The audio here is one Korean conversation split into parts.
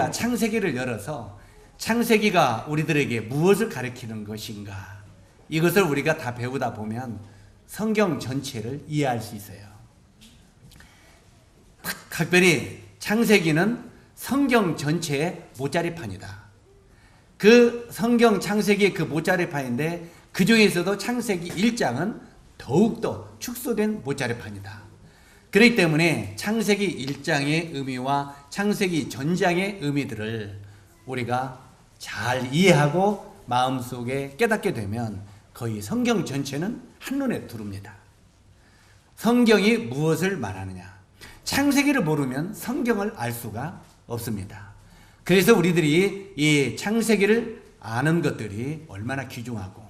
우리가 창세기를 열어서 창세기가 우리들에게 무엇을 가르치는 것인가, 이것을 우리가 다 배우다 보면 성경 전체를 이해할 수 있어요. 특별히 창세기는 성경 전체의 모짜리판이다. 그 성경 창세기의 그 모짜리판인데 그 중에서도 창세기 1장은 더욱더 축소된 모짜리판이다. 그렇기 때문에 창세기 1장의 의미와 창세기 전장의 의미들을 우리가 잘 이해하고 마음속에 깨닫게 되면 거의 성경 전체는 한눈에 들어옵니다. 성경이 무엇을 말하느냐, 창세기를 모르면 성경을 알 수가 없습니다. 그래서 우리들이 이 창세기를 아는 것들이 얼마나 귀중하고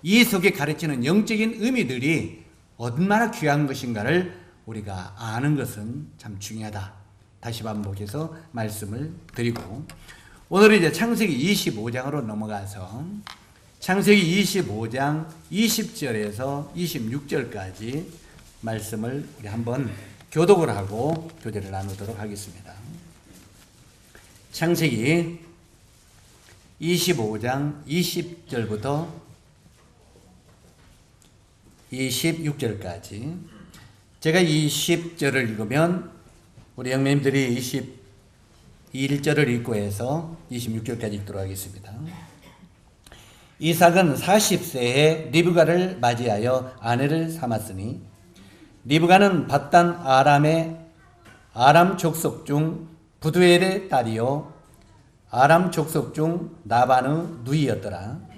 이 속에 가르치는 영적인 의미들이 얼마나 귀한 것인가를 우리가 아는 것은 참 중요하다. 다시 반복해서 말씀을 드리고, 오늘은 이제 창세기 25장으로 넘어가서 창세기 25장 20절에서 26절까지 말씀을 우리 한번 교독을 하고 교제를 나누도록 하겠습니다. 창세기 25장 20절부터 26절까지, 제가 20절을 읽으면 우리 형님들이 21절을 읽고 해서 26절까지 읽도록 하겠습니다. 이삭은 40세에 리브가를 맞이하여 아내를 삼았으니 리브가는 밧단 아람의 아람 족속 중 부두엘의 딸이요 아람 족속 중 나반의 누이였더라.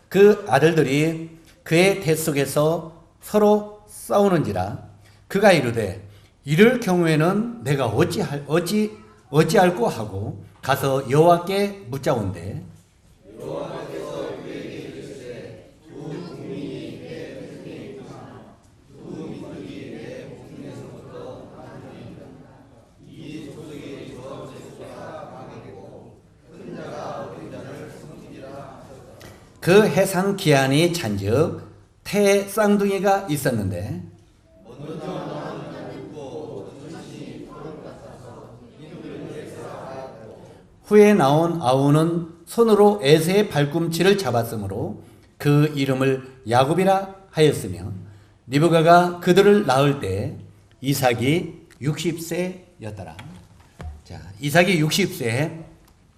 그 아들들이 그의 대 속에서 서로 싸우는지라 그가 이르되 이럴 경우에는 내가 어찌할꼬 하고 가서 여호와께 묻자온대. 여호와께서 그에게 이르시되 두 국민이 내 백성에 있구나. 두 민족이 내 목중에서부터 나누리이다. 이 조석에서 제수가 강하고 큰 자가 어린 자를 섬기리라 하셨다. 그 해상 기한이 찬즉 태 쌍둥이가 있었는데 먼저 나는 죽고 전신이 푸른 같아서 이름을 에사하고 후에 나온 아우는 손으로 에서의 발꿈치를 잡았으므로 그 이름을 야곱이라 하였으며 리브가가 그들을 낳을 때 이삭이 60세였더라. 자, 이삭이 60세에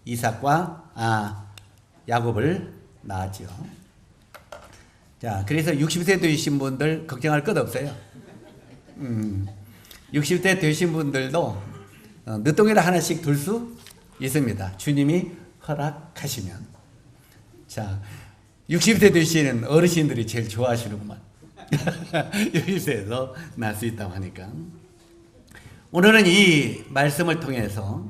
이삭과 야곱을 낳았죠. 자, 그래서 60세 되신 분들 걱정할 것 없어요. 60세 되신 분들도 늦둥이를 하나씩 둘 수 있습니다. 주님이 허락하시면. 자, 60세 되시는 어르신들이 제일 좋아하시는구만. 60세에서 낳을 수 있다고 하니까. 오늘은 이 말씀을 통해서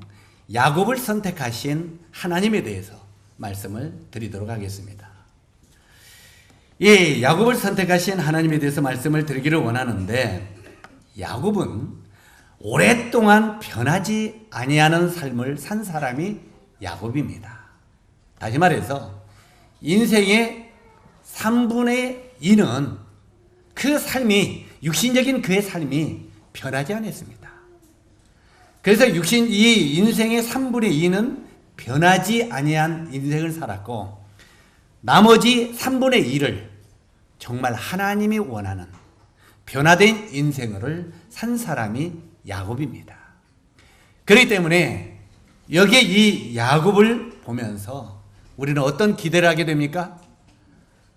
야곱을 선택하신 하나님에 대해서 말씀을 드리도록 하겠습니다. 이 야곱을 선택하신 하나님에 대해서 말씀을 드리기를 원하는데, 야곱은 오랫동안 변하지 아니하는 삶을 산 사람이 야곱입니다. 다시 말해서 인생의 3분의 2는 그 삶이, 육신적인 그의 삶이 변하지 않았습니다. 그래서 이 인생의 3분의 2는 변하지 아니한 인생을 살았고, 나머지 3분의 1을 정말 하나님이 원하는 변화된 인생을 산 사람이 야곱입니다. 그렇기 때문에 여기에 이 야곱을 보면서 우리는 어떤 기대를 하게 됩니까?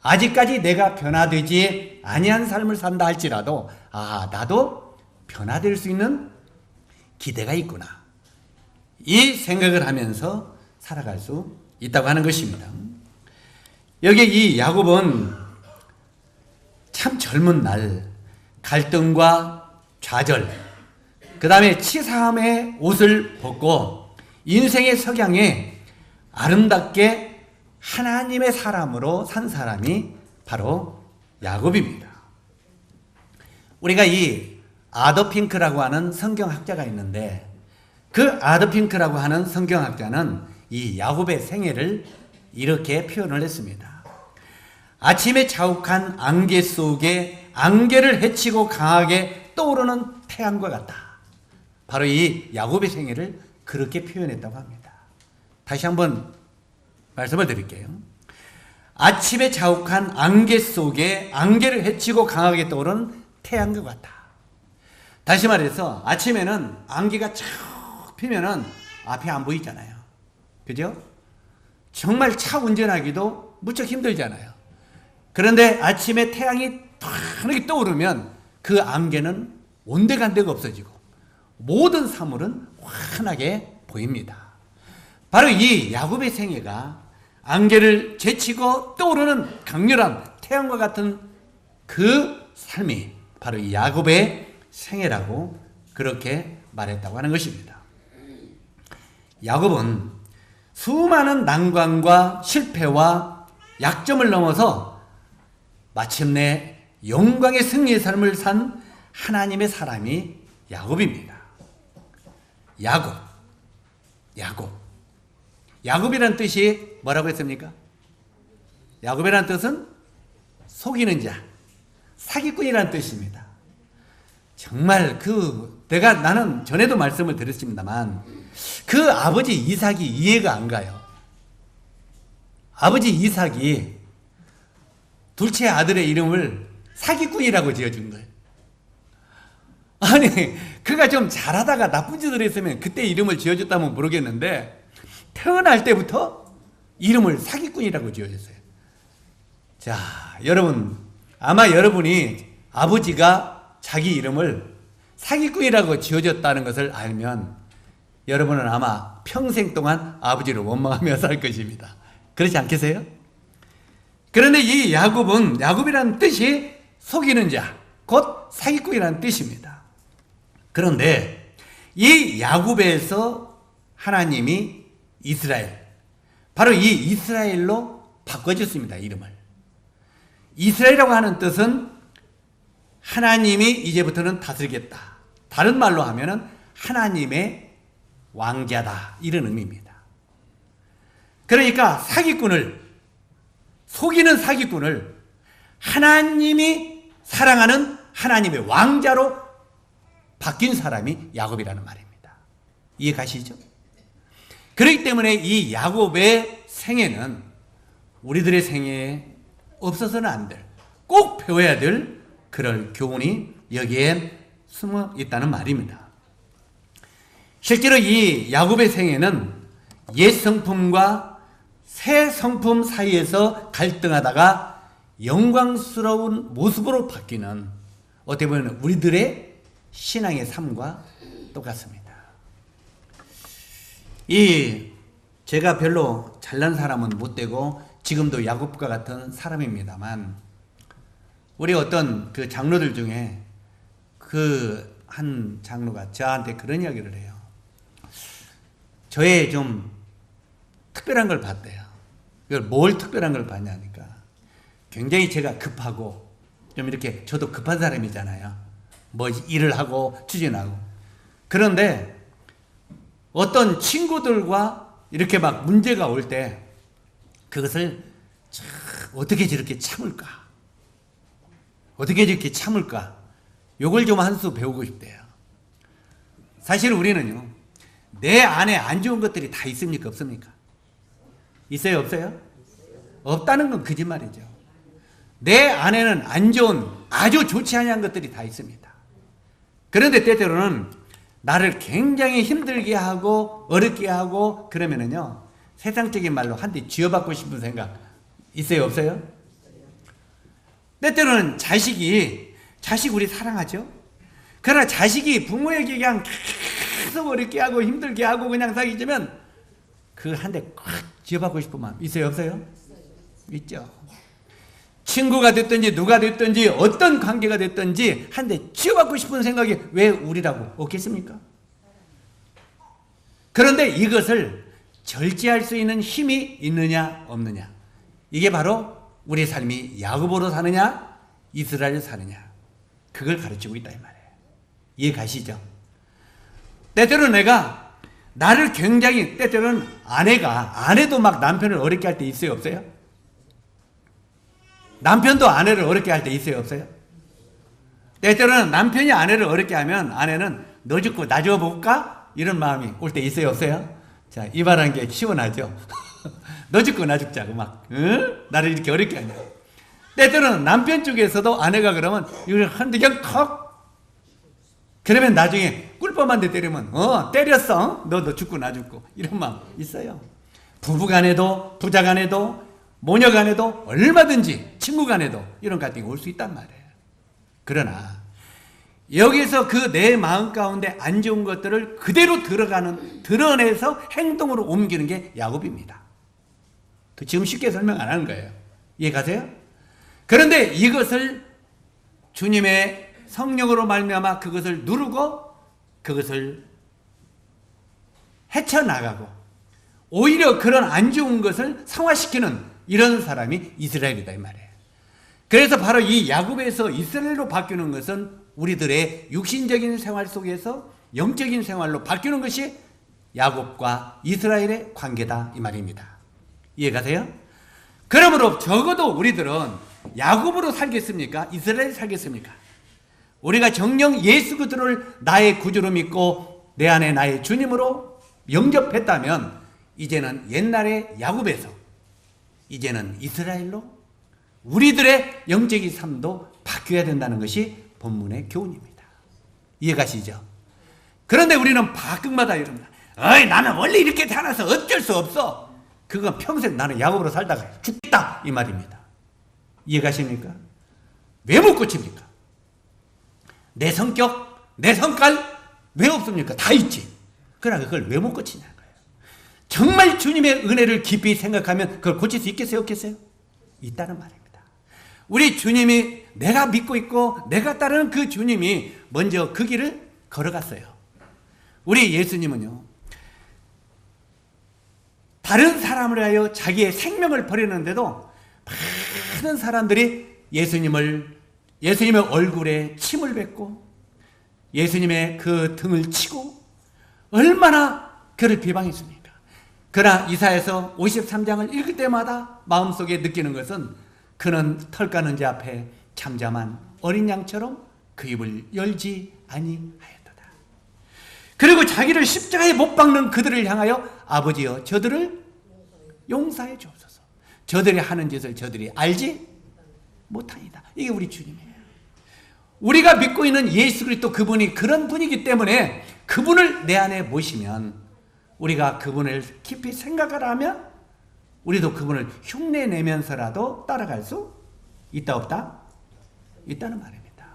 아직까지 내가 변화되지 아니한 삶을 산다 할지라도 나도 변화될 수 있는 기대가 있구나, 이 생각을 하면서 살아갈 수 있다고 하는 것입니다. 여기 이 야곱은 참 젊은 날 갈등과 좌절, 그 다음에 치사함의 옷을 벗고 인생의 석양에 아름답게 하나님의 사람으로 산 사람이 바로 야곱입니다. 우리가 이 아더 핑크라고 하는 성경학자가 있는데, 그 아더 핑크라고 하는 성경학자는 이 야곱의 생애를 이렇게 표현을 했습니다. 아침에 자욱한 안개 속에 안개를 헤치고 강하게 떠오르는 태양과 같다. 바로 이 야곱의 생애를 그렇게 표현했다고 합니다. 다시 한번 말씀을 드릴게요. 아침에 자욱한 안개 속에 안개를 헤치고 강하게 떠오르는 태양과 같다. 다시 말해서 아침에는 안개가 쫙 피면은 앞이 안 보이잖아요. 그죠? 정말 차 운전하기도 무척 힘들잖아요. 그런데 아침에 태양이 환하게 떠오르면 그 안개는 온데간데가 없어지고 모든 사물은 환하게 보입니다. 바로 이 야곱의 생애가 안개를 제치고 떠오르는 강렬한 태양과 같은 그 삶이 바로 이 야곱의 생애라고 그렇게 말했다고 하는 것입니다. 야곱은 수많은 난관과 실패와 약점을 넘어서 마침내 영광의 승리의 삶을 산 하나님의 사람이 야곱입니다. 야곱이라는 뜻이 뭐라고 했습니까? 야곱이라는 뜻은 속이는 자, 사기꾼이라는 뜻입니다. 정말 나는 전에도 말씀을 드렸습니다만 그 아버지 이삭이 이해가 안 가요. 아버지 이삭이 둘째 아들의 이름을 사기꾼이라고 지어준 거예요. 아니, 그가 좀 잘하다가 나쁜 짓을 했으면 그때 이름을 지어줬다면 모르겠는데 태어날 때부터 이름을 사기꾼이라고 지어줬어요. 자, 여러분, 아마 여러분이 아버지가 자기 이름을 사기꾼이라고 지어줬다는 것을 알면 여러분은 아마 평생 동안 아버지를 원망하며 살 것입니다. 그렇지 않겠어요? 그런데 이 야곱이라는 뜻이 속이는 자, 곧 사기꾼이라는 뜻입니다. 그런데 이 야곱에서 하나님이 이스라엘, 바로 이 이스라엘로 바꿔줬습니다. 이름을. 이스라엘이라고 하는 뜻은 하나님이 이제부터는 다스리겠다. 다른 말로 하면은 하나님의 왕자다. 이런 의미입니다. 그러니까 속이는 사기꾼을 하나님이 사랑하는 하나님의 왕자로 바뀐 사람이 야곱이라는 말입니다. 이해 가시죠? 그렇기 때문에 이 야곱의 생애는 우리들의 생애에 없어서는 안 될, 꼭 배워야 될 그럴 교훈이 여기에 숨어 있다는 말입니다. 실제로 이 야곱의 생애는 옛 성품과 새 성품 사이에서 갈등하다가 영광스러운 모습으로 바뀌는, 어떻게 보면 우리들의 신앙의 삶과 똑같습니다. 제가 별로 잘난 사람은 못 되고 지금도 야곱과 같은 사람입니다만, 우리 어떤 그 장로들 중에 그 한 장로가 저한테 그런 이야기를 해요. 저의 좀 특별한 걸 봤대요. 이걸 뭘 특별한 걸 봤냐니까, 굉장히 제가 급하고 좀 이렇게, 저도 급한 사람이잖아요. 뭐 일을 하고 추진하고. 그런데 어떤 친구들과 이렇게 막 문제가 올 때 그것을 어떻게 저렇게 참을까? 어떻게 저렇게 참을까? 요걸 좀 한 수 배우고 싶대요. 사실 우리는요, 내 안에 안 좋은 것들이 다 있습니까? 없습니까? 있어요? 없어요? 없다는 건 거짓말이죠. 내 안에는 안 좋은, 아주 좋지 않은 것들이 다 있습니다. 그런데 때때로는 나를 굉장히 힘들게 하고 어렵게 하고 그러면은요, 세상적인 말로 한 대 쥐어받고 싶은 생각 있어요? 없어요? 때때로는 자식 우리 사랑하죠? 그러나 자식이 부모에게 그냥 계속 어렵게 하고 힘들게 하고 그냥 사귀지면 그 한 대 꽉 쥐어받고 싶은 마음 있어요? 없어요? 있죠. 친구가 됐든지 누가 됐든지 어떤 관계가 됐든지 한 대 쥐어받고 싶은 생각이 왜 우리라고 없겠습니까? 그런데 이것을 절제할 수 있는 힘이 있느냐 없느냐, 이게 바로 우리 삶이 야곱으로 사느냐 이스라엘로 사느냐, 그걸 가르치고 있다 이 말이에요. 이해 가시죠? 때때로 내가 나를 굉장히, 때때로는 아내도 막 남편을 어렵게 할 때 있어요, 없어요? 남편도 아내를 어렵게 할 때 있어요, 없어요? 때때로는 남편이 아내를 어렵게 하면 아내는 너 죽고 나 죽어볼까? 이런 마음이 올 때 있어요, 없어요? 자, 이 말하는 게 시원하죠? 너 죽고 나 죽자고 막, 응? 나를 이렇게 어렵게 하냐. 때때로는 남편 쪽에서도 아내가 그러면 이걸 한두 그냥 턱, 그러면 나중에 꿀밤한 대 때리면 때렸어, 너도 죽고 나 죽고, 이런 마음 있어요. 부부간에도 부자간에도 모녀간에도 얼마든지 친구간에도 이런 갈등이 올 수 있단 말이에요. 그러나 여기서 그 내 마음 가운데 안 좋은 것들을 그대로 드러내서 행동으로 옮기는 게 야곱입니다. 지금 쉽게 설명 안 하는 거예요. 이해가세요? 그런데 이것을 주님의 성령으로 말미암아 그것을 누르고 그것을 헤쳐나가고 오히려 그런 안 좋은 것을 성화시키는 이런 사람이 이스라엘이다 이 말이에요. 그래서 바로 이 야곱에서 이스라엘로 바뀌는 것은 우리들의 육신적인 생활 속에서 영적인 생활로 바뀌는 것이 야곱과 이스라엘의 관계다 이 말입니다. 이해가세요? 그러므로 적어도 우리들은 야곱으로 살겠습니까? 이스라엘이 살겠습니까? 우리가 정녕 예수 그리스도를 나의 구주로 믿고 내 안에 나의 주님으로 영접했다면 이제는 옛날의 야곱에서 이제는 이스라엘로 우리들의 영적인 삶도 바뀌어야 된다는 것이 본문의 교훈입니다. 이해가시죠? 그런데 우리는 바끝마다 이럽니다. 나는 원래 이렇게 태어나서 어쩔 수 없어. 그건 평생 나는 야곱으로 살다가 죽겠다 이 말입니다. 이해가십니까? 왜 못 고칩니까? 내 성격, 내 성깔 왜 없습니까? 다 있지. 그러나 그걸 왜 못 고치냐는 거예요. 정말 주님의 은혜를 깊이 생각하면 그걸 고칠 수 있겠어요? 없겠어요? 있다는 말입니다. 우리 주님이 내가 믿고 있고 내가 따르는 그 주님이 먼저 그 길을 걸어갔어요. 우리 예수님은요, 다른 사람을 위하여 자기의 생명을 버리는데도 많은 사람들이 예수님의 얼굴에 침을 뱉고 예수님의 그 등을 치고 얼마나 그를 비방했습니까? 그러나 이사야서 53장을 읽을 때마다 마음속에 느끼는 것은 그는 털 까는 자 앞에 잠잠한 어린 양처럼 그 입을 열지 아니하였도다. 그리고 자기를 십자가에 못 박는 그들을 향하여 아버지여 저들을 용서해 주옵소서. 저들이 하는 짓을 저들이 알지 못하니이다. 이게 우리 주님이에요. 우리가 믿고 있는 예수 그리스도 그분이 그런 분이기 때문에 그분을 내 안에 모시면 우리가 그분을 깊이 생각을 하면 우리도 그분을 흉내내면서라도 따라갈 수 있다 없다? 있다는 말입니다.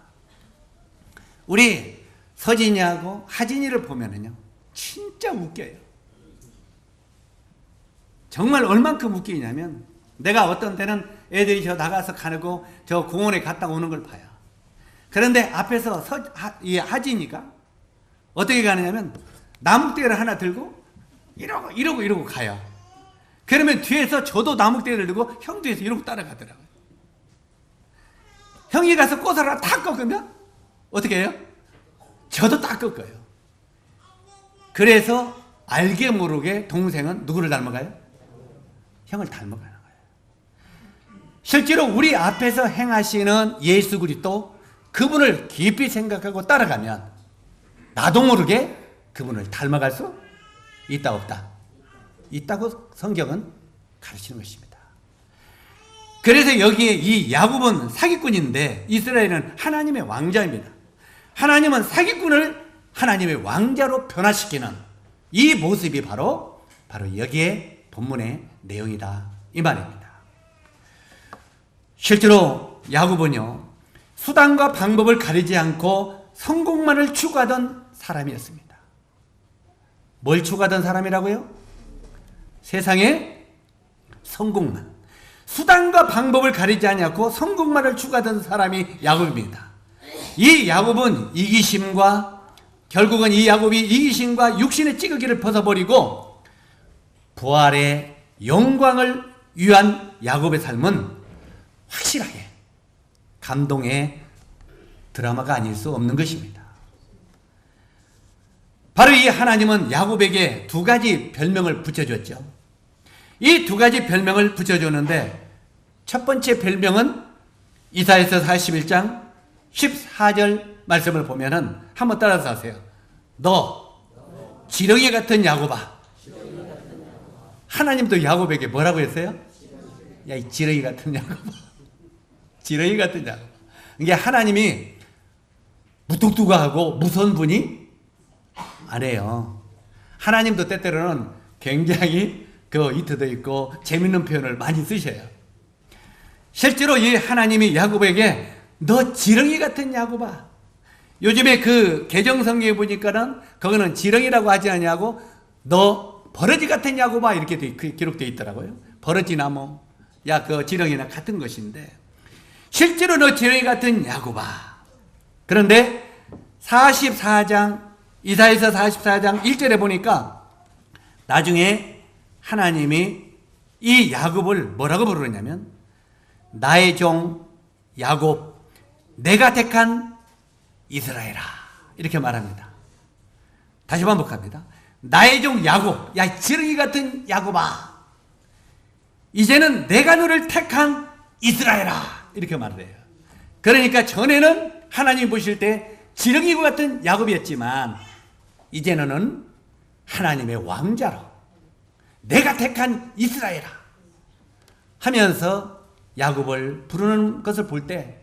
우리 서진이하고 하진이를 보면은요 진짜 웃겨요. 정말 얼만큼 웃기냐면 내가 어떤 때는 애들이 저 나가서 가고 저 공원에 갔다 오는 걸 봐요. 그런데 앞에서 이 하진이가 어떻게 가느냐면 나뭇대를 하나 들고 이러고 가요. 그러면 뒤에서 저도 나뭇대를 들고 형 뒤에서 이러고 따라가더라고요. 형이 가서 꽃을 하나 딱 꺾으면 어떻게 해요? 저도 딱 꺾어요. 그래서 알게 모르게 동생은 누구를 닮아가요? 형을 닮아가는 거예요. 실제로 우리 앞에서 행하시는 예수 그리스도 그분을 깊이 생각하고 따라가면 나도 모르게 그분을 닮아갈 수 있다 없다? 있다고 성경은 가르치는 것입니다. 그래서 여기에 이 야곱은 사기꾼인데 이스라엘은 하나님의 왕자입니다. 하나님은 사기꾼을 하나님의 왕자로 변화시키는 이 모습이 바로 여기에 본문의 내용이다 이 말입니다. 실제로 야곱은요 수단과 방법을 가리지 않고 성공만을 추구하던 사람이었습니다. 뭘 추구하던 사람이라고요? 세상의 성공만, 수단과 방법을 가리지 않고 성공만을 추구하던 사람이 야곱입니다. 이 야곱은 결국은 이 야곱이 이기심과 육신의 찌꺼기를 벗어버리고 부활의 영광을 위한 야곱의 삶은 확실하게 감동의 드라마가 아닐 수 없는 것입니다. 바로 이 하나님은 야곱에게 두 가지 별명을 붙여줬죠. 이 두 가지 별명을 붙여줬는데 첫 번째 별명은 이사야서 41장 14절 말씀을 보면은 한번 따라서 하세요. 너 지렁이 같은 야곱아. 하나님도 야곱에게 뭐라고 했어요? 야, 이 지렁이 같은 야곱아. 지렁이 같은 야곱아. 이게 하나님이 무뚝뚝하고 무서운 분이 아니에요. 하나님도 때때로는 굉장히 이트도 있고 재밌는 표현을 많이 쓰셔요. 실제로 이 하나님이 야곱에게 너 지렁이 같은 야곱아. 요즘에 그 개정성경에 보니까는 거기는 지렁이라고 하지 않냐고 너 버러지 같은 야곱아 이렇게 기록되어 있더라고요. 버러지 나무, 그 지렁이나 같은 것인데 실제로 너 지렁이 같은 야곱아. 그런데 44장 이사야서 44장 1절에 보니까 나중에 하나님이 이 야곱을 뭐라고 부르냐면 나의 종 야곱 내가 택한 이스라엘아 이렇게 말합니다. 다시 반복합니다. 나의 종 야곱 야 지렁이 같은 야곱아 이제는 내가 너를 택한 이스라엘아 이렇게 말을 해요. 그러니까 전에는 하나님 보실 때 지렁이 같은 야곱이었지만 이제는 하나님의 왕자로 내가 택한 이스라엘아 하면서 야곱을 부르는 것을 볼 때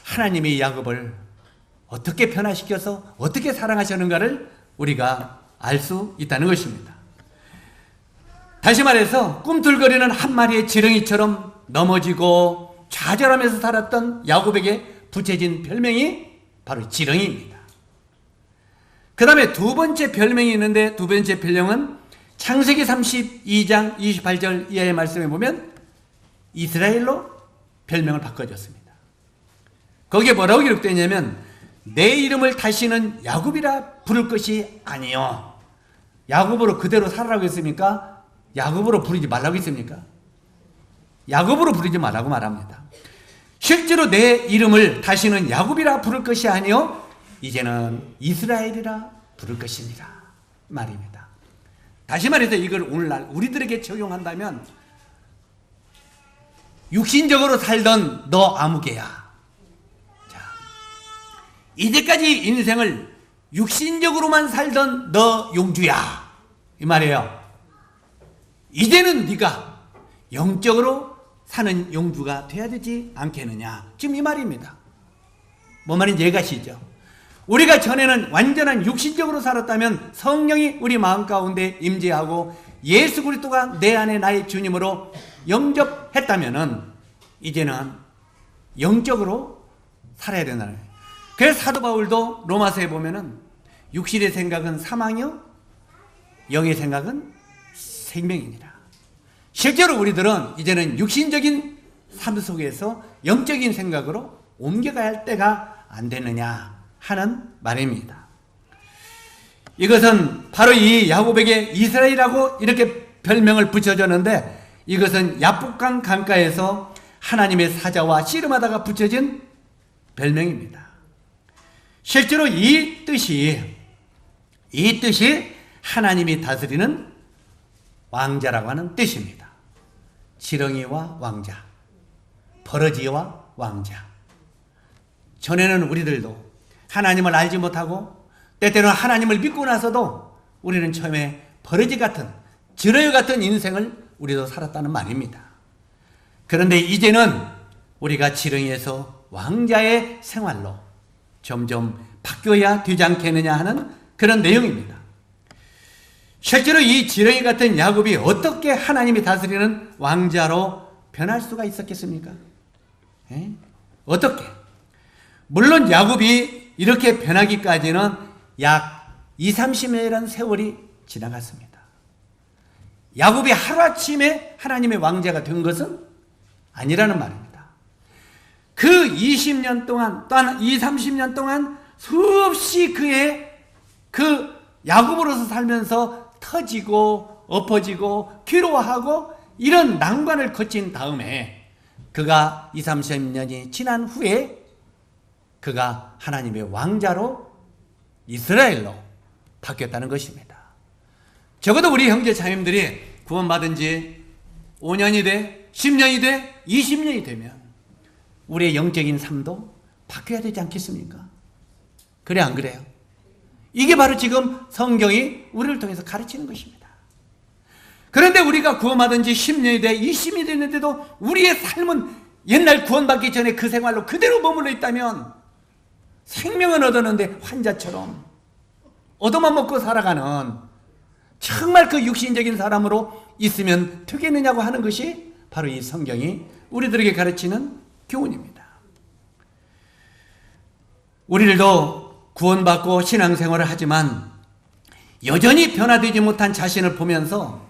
하나님이 야곱을 어떻게 변화시켜서 어떻게 사랑하셨는가를 우리가 알 수 있다는 것입니다. 다시 말해서 꿈틀거리는 한 마리의 지렁이처럼 넘어지고 좌절하면서 살았던 야곱에게 붙여진 별명이 바로 지렁이입니다. 그 다음에 두 번째 별명이 있는데 두 번째 별명은 창세기 32장 28절 이하의 말씀에 보면 이스라엘로 별명을 바꿔줬습니다. 거기에 뭐라고 기록되어 있냐면 내 이름을 다시는 야곱이라 부를 것이 아니요. 야곱으로 그대로 살아라고 했습니까? 야곱으로 부르지 말라고 했습니까? 야곱으로 부르지 말라고 말합니다. 실제로 내 이름을 다시는 야곱이라 부를 것이 아니요 이제는 이스라엘이라 부를 것입니다 말입니다. 다시 말해서 이걸 오늘날 우리들에게 적용한다면 육신적으로 살던 너 아무개야. 자, 이제까지 인생을 육신적으로만 살던 너 용주야 이 말이에요. 이제는 네가 영적으로 사는 용주가 돼야 되지 않겠느냐 지금 이 말입니다. 뭔 말인지 이해가시죠? 우리가 전에는 완전한 육신적으로 살았다면 성령이 우리 마음 가운데 임재하고 예수 그리스도가 내 안에 나의 주님으로 영접했다면은 이제는 영적으로 살아야 된다는 거예요. 그래서 사도 바울도 로마서에 보면은 육신의 생각은 사망이요 영의 생각은 생명이니라. 실제로 우리들은 이제는 육신적인 삶 속에서 영적인 생각으로 옮겨가야 할 때가 안 되느냐 하는 말입니다. 이것은 바로 이 야곱에게 이스라엘이라고 이렇게 별명을 붙여줬는데 이것은 야복강 강가에서 하나님의 사자와 씨름하다가 붙여진 별명입니다. 실제로 이 뜻이 하나님이 다스리는 왕자라고 하는 뜻입니다. 지렁이와 왕자, 버러지와 왕자. 전에는 우리들도 하나님을 알지 못하고 때때로는 하나님을 믿고 나서도 우리는 처음에 버러지 같은 지렁이 같은 인생을 우리도 살았다는 말입니다. 그런데 이제는 우리가 지렁이에서 왕자의 생활로 점점 바뀌어야 되지 않겠느냐 하는 그런 내용입니다. 실제로 이 지렁이 같은 야곱이 어떻게 하나님이 다스리는 왕자로 변할 수가 있었겠습니까? 어떻게? 물론 야곱이 이렇게 변하기까지는 약 20-30년이라는 세월이 지나갔습니다. 야곱이 하루아침에 하나님의 왕자가 된 것은 아니라는 말입니다. 그 20년 동안 또한 20-30년 동안 수없이 그의 그 야곱으로서 살면서 터지고 엎어지고 괴로워하고 이런 난관을 거친 다음에 그가 20-30년이 지난 후에 그가 하나님의 왕자로 이스라엘로 바뀌었다는 것입니다. 적어도 우리 형제 자매들이 구원받은 지 5년이 돼, 10년이 돼, 20년이 되면 우리의 영적인 삶도 바뀌어야 되지 않겠습니까? 그래 안 그래요? 이게 바로 지금 성경이 우리를 통해서 가르치는 것입니다. 그런데 우리가 구원받은 지 10년이 돼, 20년이 됐는데도 우리의 삶은 옛날 구원받기 전에 그 생활로 그대로 머물러 있다면 생명은 얻었는데 환자처럼 얻어만 먹고 살아가는 정말 그 육신적인 사람으로 있으면 되겠느냐고 하는 것이 바로 이 성경이 우리들에게 가르치는 교훈입니다. 우리들도 구원받고 신앙생활을 하지만 여전히 변화되지 못한 자신을 보면서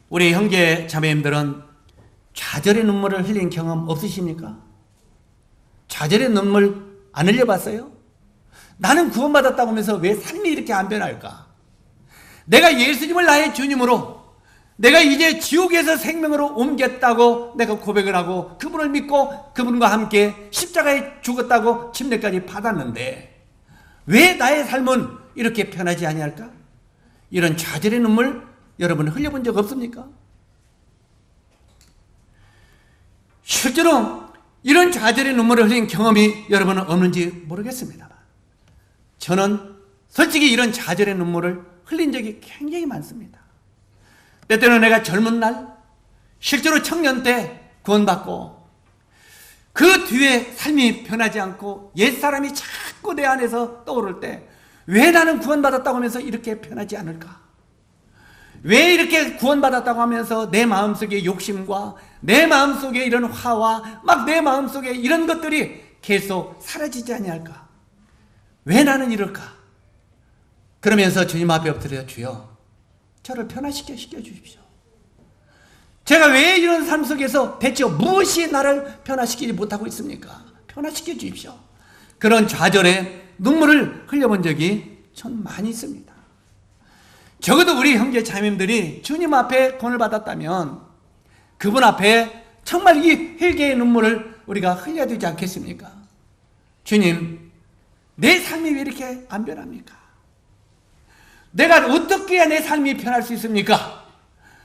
우리 형제 자매님들은 좌절의 눈물을 흘린 경험 없으십니까? 좌절의 눈물 안 흘려봤어요? 나는 구원받았다고 하면서 왜 삶이 이렇게 안 변할까? 내가 예수님을 나의 주님으로, 내가 이제 지옥에서 생명으로 옮겼다고 내가 고백을 하고 그분을 믿고 그분과 함께 십자가에 죽었다고 침례까지 받았는데 왜 나의 삶은 이렇게 변하지 아니할까? 이런 좌절의 눈물 여러분 흘려본 적 없습니까? 실제로 이런 좌절의 눈물을 흘린 경험이 여러분은 없는지 모르겠습니다만 저는 솔직히 이런 좌절의 눈물을 흘린 적이 굉장히 많습니다. 때때로 내가 젊은 날, 실제로 청년 때 구원받고 그 뒤에 삶이 변하지 않고 옛사람이 자꾸 내 안에서 떠오를 때 왜 나는 구원받았다고 하면서 이렇게 변하지 않을까? 왜 이렇게 구원받았다고 하면서 내 마음속에 욕심과 내 마음속에 이런 화와 막 내 마음속에 이런 것들이 계속 사라지지 아니할까? 왜 나는 이럴까? 그러면서 주님 앞에 엎드려 주여 저를 변화시켜 주십시오. 제가 왜 이런 삶 속에서 대체 무엇이 나를 변화시키지 못하고 있습니까? 변화시켜 주십시오. 그런 좌절의 눈물을 흘려본 적이 전 많이 있습니다. 적어도 우리 형제 자매님들이 주님 앞에 구원을 받았다면 그분 앞에 정말 이 회개의 눈물을 우리가 흘려야 되지 않겠습니까? 주님, 내 삶이 왜 이렇게 안 변합니까? 내가 어떻게 해야 내 삶이 변할 수 있습니까?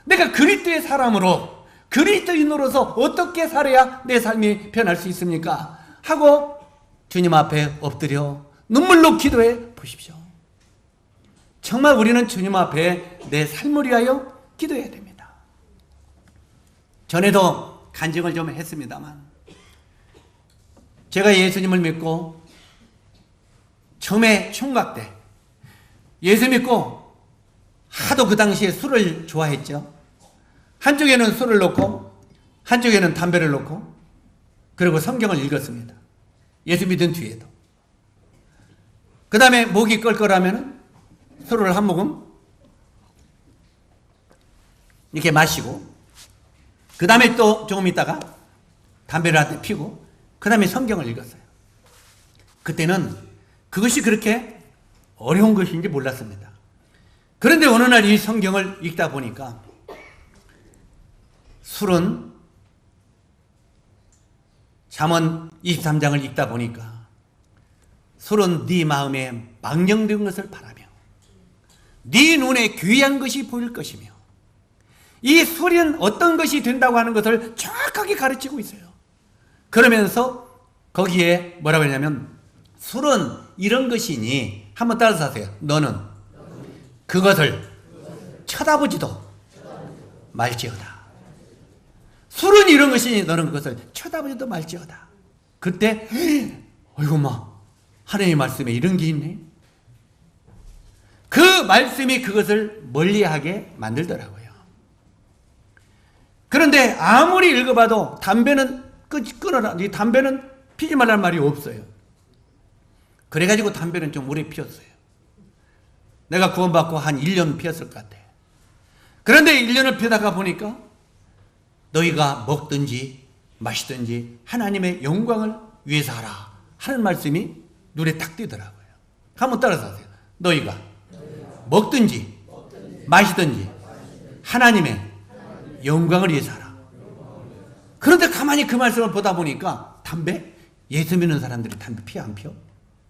내가 그리스도의 사람으로 그리스도인으로서 어떻게 살아야 내 삶이 변할 수 있습니까? 하고 주님 앞에 엎드려 눈물로 기도해 보십시오. 정말 우리는 주님 앞에 내 삶을 위하여 기도해야 됩니다. 전에도 간증을 좀 했습니다만 제가 예수님을 믿고 처음에 총각 때 예수 믿고 하도 그 당시에 술을 좋아했죠. 한쪽에는 술을 놓고 한쪽에는 담배를 놓고 그리고 성경을 읽었습니다. 예수 믿은 뒤에도. 그 다음에 목이 껄껄하면 술을 한 모금 이렇게 마시고 그 다음에 또 조금 있다가 담배를 한 대 피고 그 다음에 성경을 읽었어요. 그때는 그것이 그렇게 어려운 것인지 몰랐습니다. 그런데 어느 날 이 성경을 읽다 보니까 술은 잠언 23장을 읽다 보니까 술은 네 마음에 망령된 것을 바라며 네 눈에 귀한 것이 보일 것이며 이 술은 어떤 것이 된다고 하는 것을 정확하게 가르치고 있어요. 그러면서 거기에 뭐라고 하냐면 술은 이런 것이니 한번 따라서 하세요. 너는 그것을 쳐다보지도 말지어다. 술은 이런 것이니 너는 그것을 쳐다보지도 말지어다. 그때 어이구 마 하나님의 말씀에 이런 게 있네. 그 말씀이 그것을 멀리하게 만들더라고요. 그런데 아무리 읽어봐도 담배는 끊어라. 이 담배는 피지 말라는 말이 없어요. 그래가지고 담배는 좀 오래 피웠어요. 내가 구원받고 한 1년 피웠을 것 같아. 그런데 1년을 피우다가 보니까 너희가 먹든지 마시든지 하나님의 영광을 위해서 하라 하는 말씀이 눈에 딱 띄더라고요. 한번 따라서 하세요. 너희가 먹든지 마시든지 하나님의 영광을 위해서 하라. 그런데 가만히 그 말씀을 보다 보니까 담배? 예수 믿는 사람들이 담배 피워 안 피워?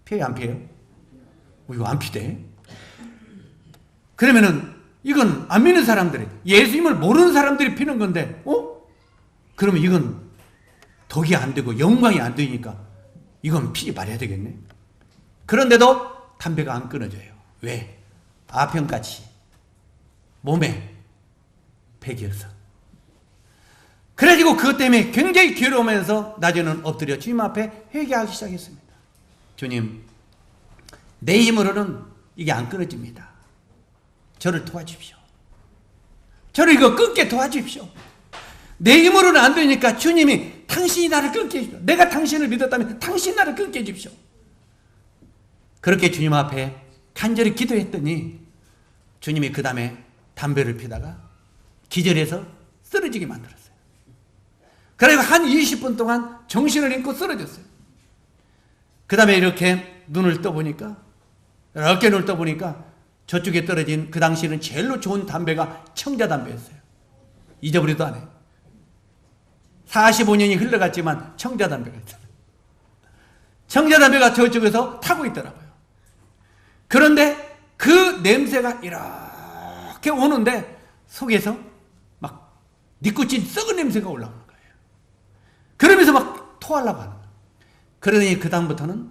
피워요 안 피워요? 이거 안 피대? 그러면은 이건 안 믿는 사람들이, 예수님을 모르는 사람들이 피는 건데, 그러면 이건 덕이 안 되고 영광이 안 되니까 이건 피지 말아야 되겠네. 그런데도 담배가 안 끊어져요. 왜? 아편같이 몸에 배기어서. 그래가지고 그것 때문에 굉장히 괴로우면서 낮에는 엎드려 주님 앞에 회개하기 시작했습니다. 주님, 내 힘으로는 이게 안 끊어집니다. 저를 도와주십시오. 저를 이거 끊게 도와주십시오. 내 힘으로는 안 되니까 주님이 당신이 나를 끊게 해주십시오. 내가 당신을 믿었다면 당신이 나를 끊게 해주십시오. 그렇게 주님 앞에 간절히 기도했더니 주님이 그 다음에 담배를 피다가 기절해서 쓰러지게 만들었어요. 그리고 한 20분 동안 정신을 잃고 쓰러졌어요. 그 다음에 이렇게 눈을 떠보니까, 이렇게 눈을 떠보니까 저쪽에 떨어진 그 당시에는 제일로 좋은 담배가 청자담배였어요. 잊어버리도 안 해요. 45년이 흘러갔지만 청자담배가 있잖아요. 청자담배가 저쪽에서 타고 있더라고요. 그런데 그 냄새가 이렇게 오는데 속에서 막 니코틴 썩은 냄새가 올라오는 거예요. 그러면서 막 토하려고 하는 거예요. 그러더니 그 다음부터는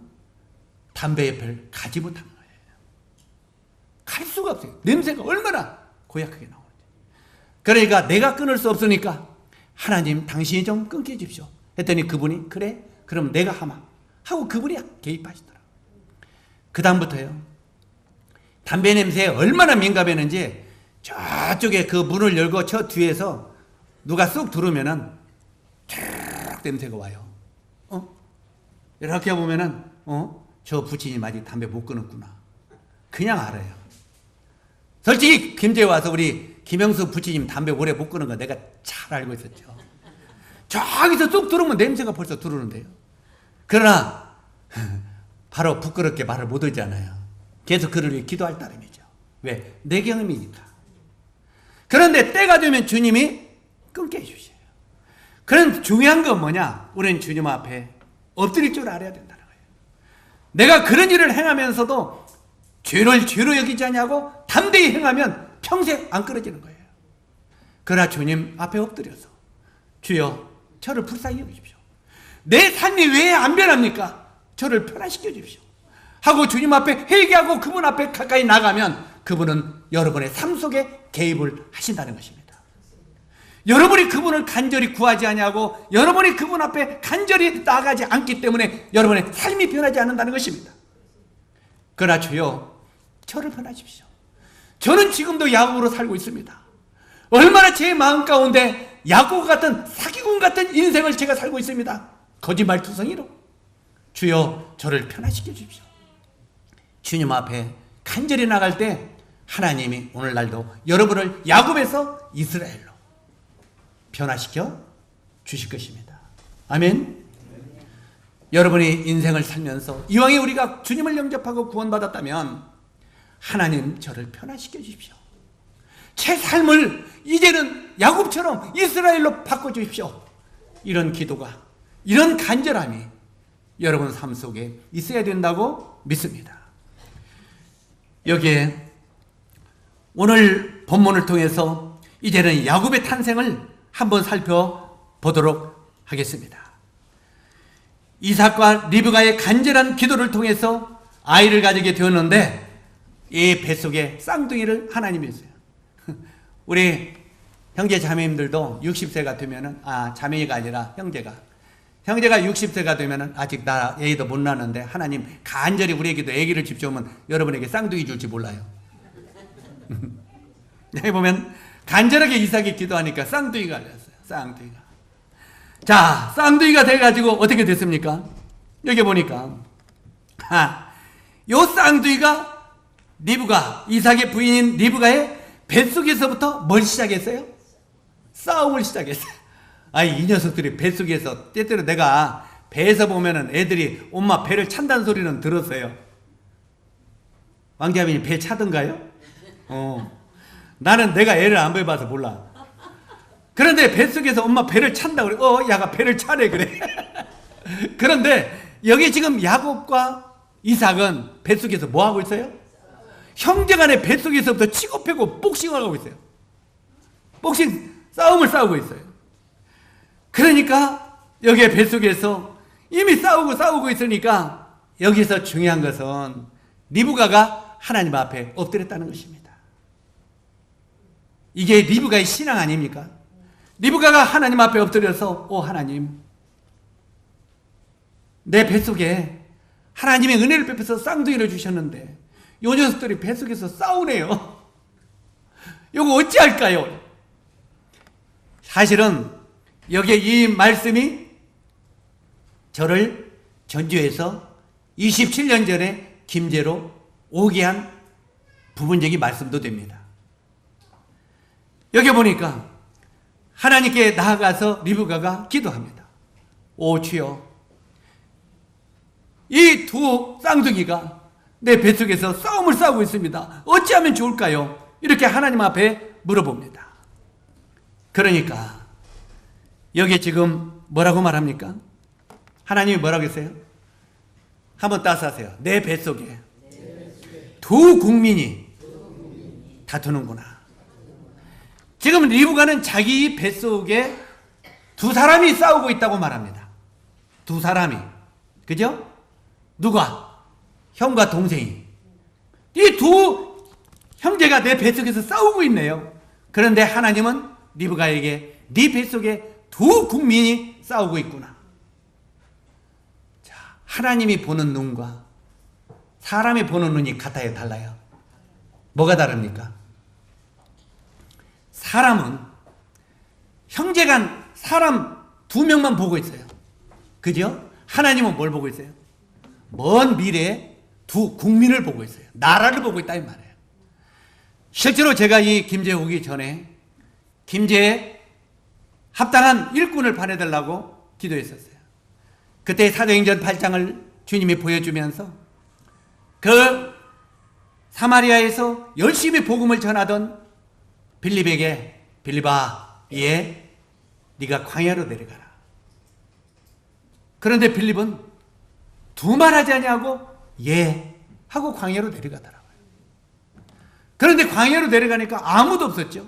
담배 옆을 가지 못하는 거예요. 갈 수가 없어요. 냄새가 얼마나 고약하게 나오는지. 그러니까 내가 끊을 수 없으니까 하나님 당신이 좀 끊게 해주십시오 했더니 그분이 그래 그럼 내가 하마 하고 그분이 개입하시더라고요. 그 다음부터요, 담배 냄새에 얼마나 민감했는지 저쪽에 그 문을 열고 저 뒤에서 누가 쑥 들어오면은 쭉 냄새가 와요. 이렇게 보면은 저 부친이 아직 담배 못 끊었구나. 그냥 알아요. 솔직히 김제에 와서 우리 김영수 부치님 담배 오래 못 끊은 거 내가 잘 알고 있었죠. 저기서 쑥 들어오면 냄새가 벌써 들어오는데요. 그러나 바로 부끄럽게 말을 못 하잖아요. 계속 그를 위해 기도할 따름이죠. 왜? 내 경험이니까. 그런데 때가 되면 주님이 끊게 해주셔요. 그런 중요한 건 뭐냐? 우리는 주님 앞에 엎드릴 줄 알아야 된다는 거예요. 내가 그런 일을 행하면서도 죄를 죄로 여기지 않냐고 담대히 행하면 평생 안 끊어지는 거예요. 그러나 주님 앞에 엎드려서 주여 저를 불쌍히 여기십시오. 내 삶이 왜 안 변합니까? 저를 변화시켜 주십시오 하고 주님 앞에 회개하고 그분 앞에 가까이 나가면 그분은 여러분의 삶 속에 개입을 하신다는 것입니다. 여러분이 그분을 간절히 구하지 아니하고 여러분이 그분 앞에 간절히 나아가지 않기 때문에 여러분의 삶이 변하지 않는다는 것입니다. 그러나 주여 저를 변화하십시오. 저는 지금도 야곱으로 살고 있습니다. 얼마나 제 마음 가운데 야곱 같은 사기꾼 같은 인생을 제가 살고 있습니다. 거짓말투성이로. 주여 저를 변화시켜 주십시오. 주님 앞에 간절히 나갈 때 하나님이 오늘날도 여러분을 야곱에서 이스라엘로 변화시켜 주실 것입니다. 아멘. 여러분이 인생을 살면서 이왕에 우리가 주님을 영접하고 구원받았다면 하나님 저를 변화시켜 주십시오. 제 삶을 이제는 야곱처럼 이스라엘로 바꿔주십시오. 이런 기도가, 이런 간절함이 여러분 삶 속에 있어야 된다고 믿습니다. 여기에 오늘 본문을 통해서 이제는 야곱의 탄생을 한번 살펴보도록 하겠습니다. 이삭과 리브가의 간절한 기도를 통해서 아이를 가지게 되었는데 이 뱃속에 쌍둥이를 하나님이 했어요. 우리 형제 자매님들도 60세가 되면은 자매가 아니라 형제가 60세가 되면은 아직 나 애기도 못 낳았는데 하나님 간절히 우리에게도 애기를 집주면 여러분에게 쌍둥이 줄지 몰라요. 여기 보면 간절하게 이삭이 기도하니까 쌍둥이가 알렸어요. 쌍둥이가. 자, 쌍둥이가 돼가지고 어떻게 됐습니까? 여기 보니까 요 쌍둥이가 리브가, 이삭의 부인인 리브가의 뱃속에서부터 뭘 시작했어요? 싸움을 시작했어요. 이 녀석들이 뱃속에서 때때로 내가 배에서 보면은 애들이 엄마 배를 찬다는 소리는 들었어요. 왕자빈이 배 차던가요? 나는 내가 애를 안 배봐서 몰라. 그런데 뱃속에서 엄마 배를 찬다 그래. 야가 배를 차래 그래. 그런데 여기 지금 야곱과 이삭은 뱃속에서 뭐 하고 있어요? 형제간의 뱃속에서부터 치고 패고 복싱을 하고 있어요. 싸움을 싸우고 있어요. 그러니까 여기에 뱃속에서 이미 싸우고 있으니까 여기서 중요한 것은 리브가가 하나님 앞에 엎드렸다는 것입니다. 이게 리브가의 신앙 아닙니까? 리브가가 하나님 앞에 엎드려서 하나님, 내 뱃속에 하나님의 은혜를 베풀어서 쌍둥이를 주셨는데 요 녀석들이 뱃속에서 싸우네요. 이거 어찌할까요? 사실은 여기에 이 말씀이 저를 전주에서 27년 전에 김제로 오게 한 부분적인 말씀도 됩니다. 여기 보니까 하나님께 나아가서 리브가가 기도합니다. 오 주여, 이 두 쌍둥이가 내 뱃속에서 싸움을 싸우고 있습니다. 어찌하면 좋을까요? 이렇게 하나님 앞에 물어봅니다. 그러니까 여기 지금 뭐라고 말합니까? 하나님이 뭐라고 했어요? 한번 따서 하세요. 내 뱃속에 두 국민이 다투는구나. 지금 리브가는 자기 뱃속에 두 사람이 싸우고 있다고 말합니다. 두 사람이. 그죠? 누가? 형과 동생이. 이 두 형제가 내 뱃속에서 싸우고 있네요. 그런데 하나님은 리브가에게 네 뱃속에 두 국민이 싸우고 있구나. 자, 하나님이 보는 눈과 사람이 보는 눈이 같아요, 달라요? 뭐가 다릅니까? 사람은 형제간 사람 두 명만 보고 있어요. 그죠? 하나님은 뭘 보고 있어요? 먼 미래에 두 국민을 보고 있어요. 나라를 보고 있다 이 말이에요. 실제로 제가 이 김제에 오기 전에 김제에 합당한 일꾼을 보내달라고 기도했었어요. 그때 사도행전 8장을 주님이 보여주면서 그 사마리아에서 열심히 복음을 전하던 빌립에게, 빌립아, 네가 광야로 내려가라. 그런데 빌립은 두말하지 아니하고 하고 광야로 내려가더라고요. 그런데 광야로 내려가니까 아무도 없었죠.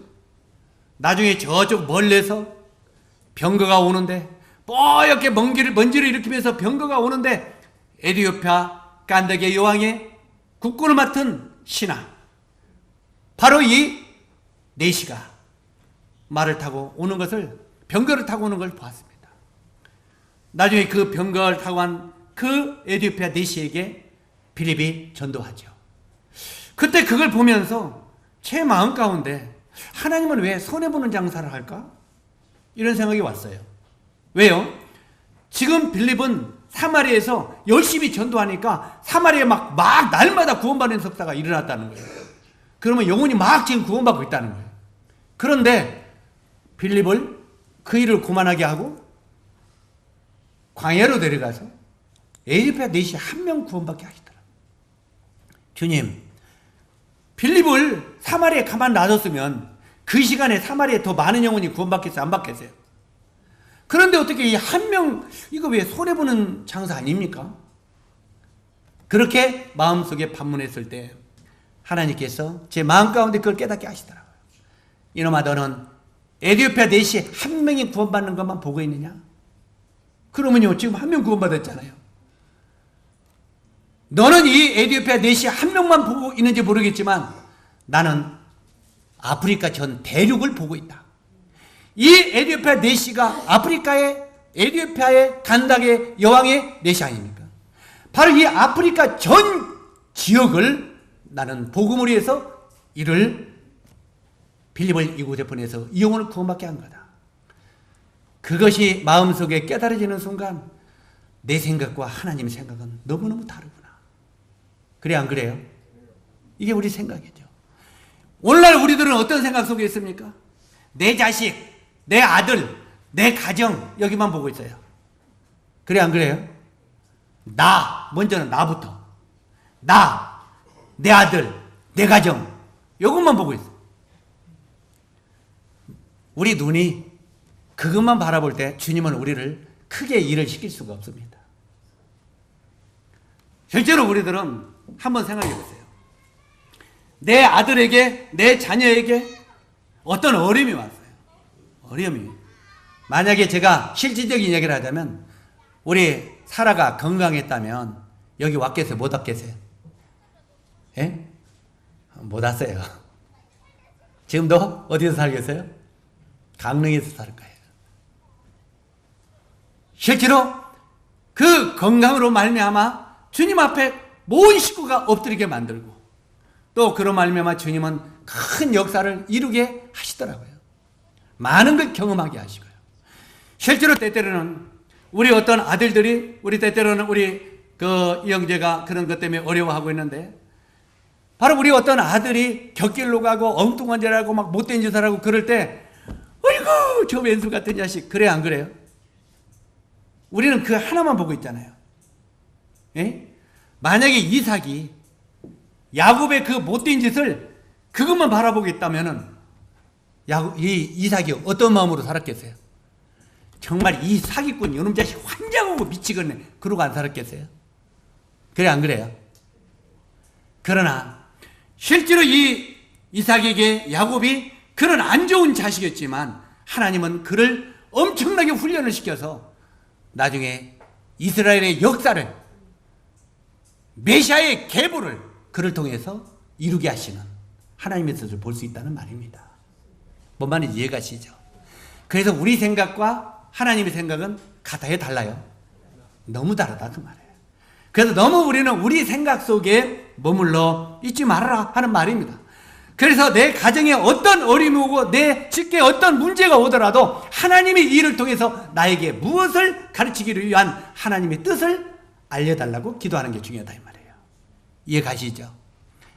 나중에 저쪽 멀리서 병거가 오는데, 뽀얗게 먼지를 일으키면서 병거가 오는데 에티오피아 깐다게 여왕의 국군을 맡은 신하, 바로 이 네시가 말을 타고 오는 것을, 병거를 타고 오는 걸 보았습니다. 나중에 그 병거를 타고 간 그 에티오피아 네시에게 빌립이 전도하죠. 그때 그걸 보면서 제 마음 가운데 하나님은 왜 손해보는 장사를 할까? 이런 생각이 왔어요. 왜요? 지금 빌립은 사마리아에서 열심히 전도하니까 사마리아에 막 날마다 구원받는 석사가 일어났다는 거예요. 그러면 영혼이 막 지금 구원받고 있다는 거예요. 그런데 빌립을 그 일을 그만하게 하고 광야로 데려가서 에티오피아 네시 한 명 구원받게 하시더라고요. 주님, 빌립을 사마리아에 가만 놔뒀으면 그 시간에 사마리아에 더 많은 영혼이 구원받겠어요? 안 받겠어요? 그런데 어떻게 이 한 명, 이거 왜 손해보는 장사 아닙니까? 그렇게 마음속에 반문했을 때 하나님께서 제 마음 가운데 그걸 깨닫게 하시더라고요. 이놈아, 너는 에티오피아 네시 한 명이 구원받는 것만 보고 있느냐? 그러면요, 지금 한 명 구원받았잖아요. 너는 이 에티오피아 네시 한 명만 보고 있는지 모르겠지만 나는 아프리카 전 대륙을 보고 있다. 이 에티오피아 네시가 에티오피아의 간다게 여왕의 네시 아닙니까? 바로 이 아프리카 전 지역을 나는 복음을 위해서 이를 빌립을 이곳에 보내서 이 영혼을 구원받게 한 거다. 그것이 마음속에 깨달아지는 순간 내 생각과 하나님의 생각은 너무너무 다르구나. 그래, 안 그래요? 이게 우리 생각이죠. 오늘날 우리들은 어떤 생각 속에 있습니까? 내 자식, 내 아들, 내 가정, 여기만 보고 있어요. 그래, 안 그래요? 먼저는 나부터. 내 아들, 내 가정, 이것만 보고 있어요. 우리 눈이 그것만 바라볼 때 주님은 우리를 크게 일을 시킬 수가 없습니다. 실제로 우리들은 한번 생각해 보세요. 내 아들에게, 내 자녀에게 어떤 어려움이 왔어요. 어려움이. 만약에 제가 실질적인 얘기를 하자면 우리 사라가 건강했다면 여기 왔겠어요? 못 왔겠어요? 예? 못 왔어요. 지금도 어디서 살겠어요? 강릉에서 살 거예요. 실제로 그 건강으로 말미암아 주님 앞에 모든 식구가 엎드리게 만들고 또 그로 말미암아 주님은 큰 역사를 이루게 하시더라고요. 많은 걸 경험하게 하시고요. 실제로 때때로는 우리 어떤 아들들이 우리 때때로는 우리 이영재가 그런 것 때문에 어려워하고 있는데 바로 우리 어떤 아들이 곁길로 가고 엉뚱한 짓을 하고 막 못된 짓을 하고 그럴 때 어이구 저 왼수 같은 자식 그래 안 그래요? 우리는 그 하나만 보고 있잖아요. 예? 만약에 이삭이 야곱의 그 못된 짓을 그것만 바라보고 있다면은 이삭이 어떤 마음으로 살았겠어요? 정말 이 사기꾼 이놈 자식 환장하고 미치겠네 그러고 안 살았겠어요? 그래 안 그래요? 그러나 실제로 이 이삭에게 야곱이 그런 안 좋은 자식이었지만 하나님은 그를 엄청나게 훈련을 시켜서 나중에 이스라엘의 역사를 메시아의 계보를 그를 통해서 이루게 하시는 하나님의 뜻을 볼 수 있다는 말입니다. 뭔 말인지 이해가시죠? 그래서 우리 생각과 하나님의 생각은 같아요? 달라요? 너무 다르다 그 말이에요. 그래서 너무 우리는 우리 생각 속에 머물러 있지 말아라 하는 말입니다. 그래서 내 가정에 어떤 어려움이 오고 내 직계에 어떤 문제가 오더라도 하나님이 이 일을 통해서 나에게 무엇을 가르치기를 위한 하나님의 뜻을 알려달라고 기도하는 게 중요하다 이 말이에요. 이해 가시죠?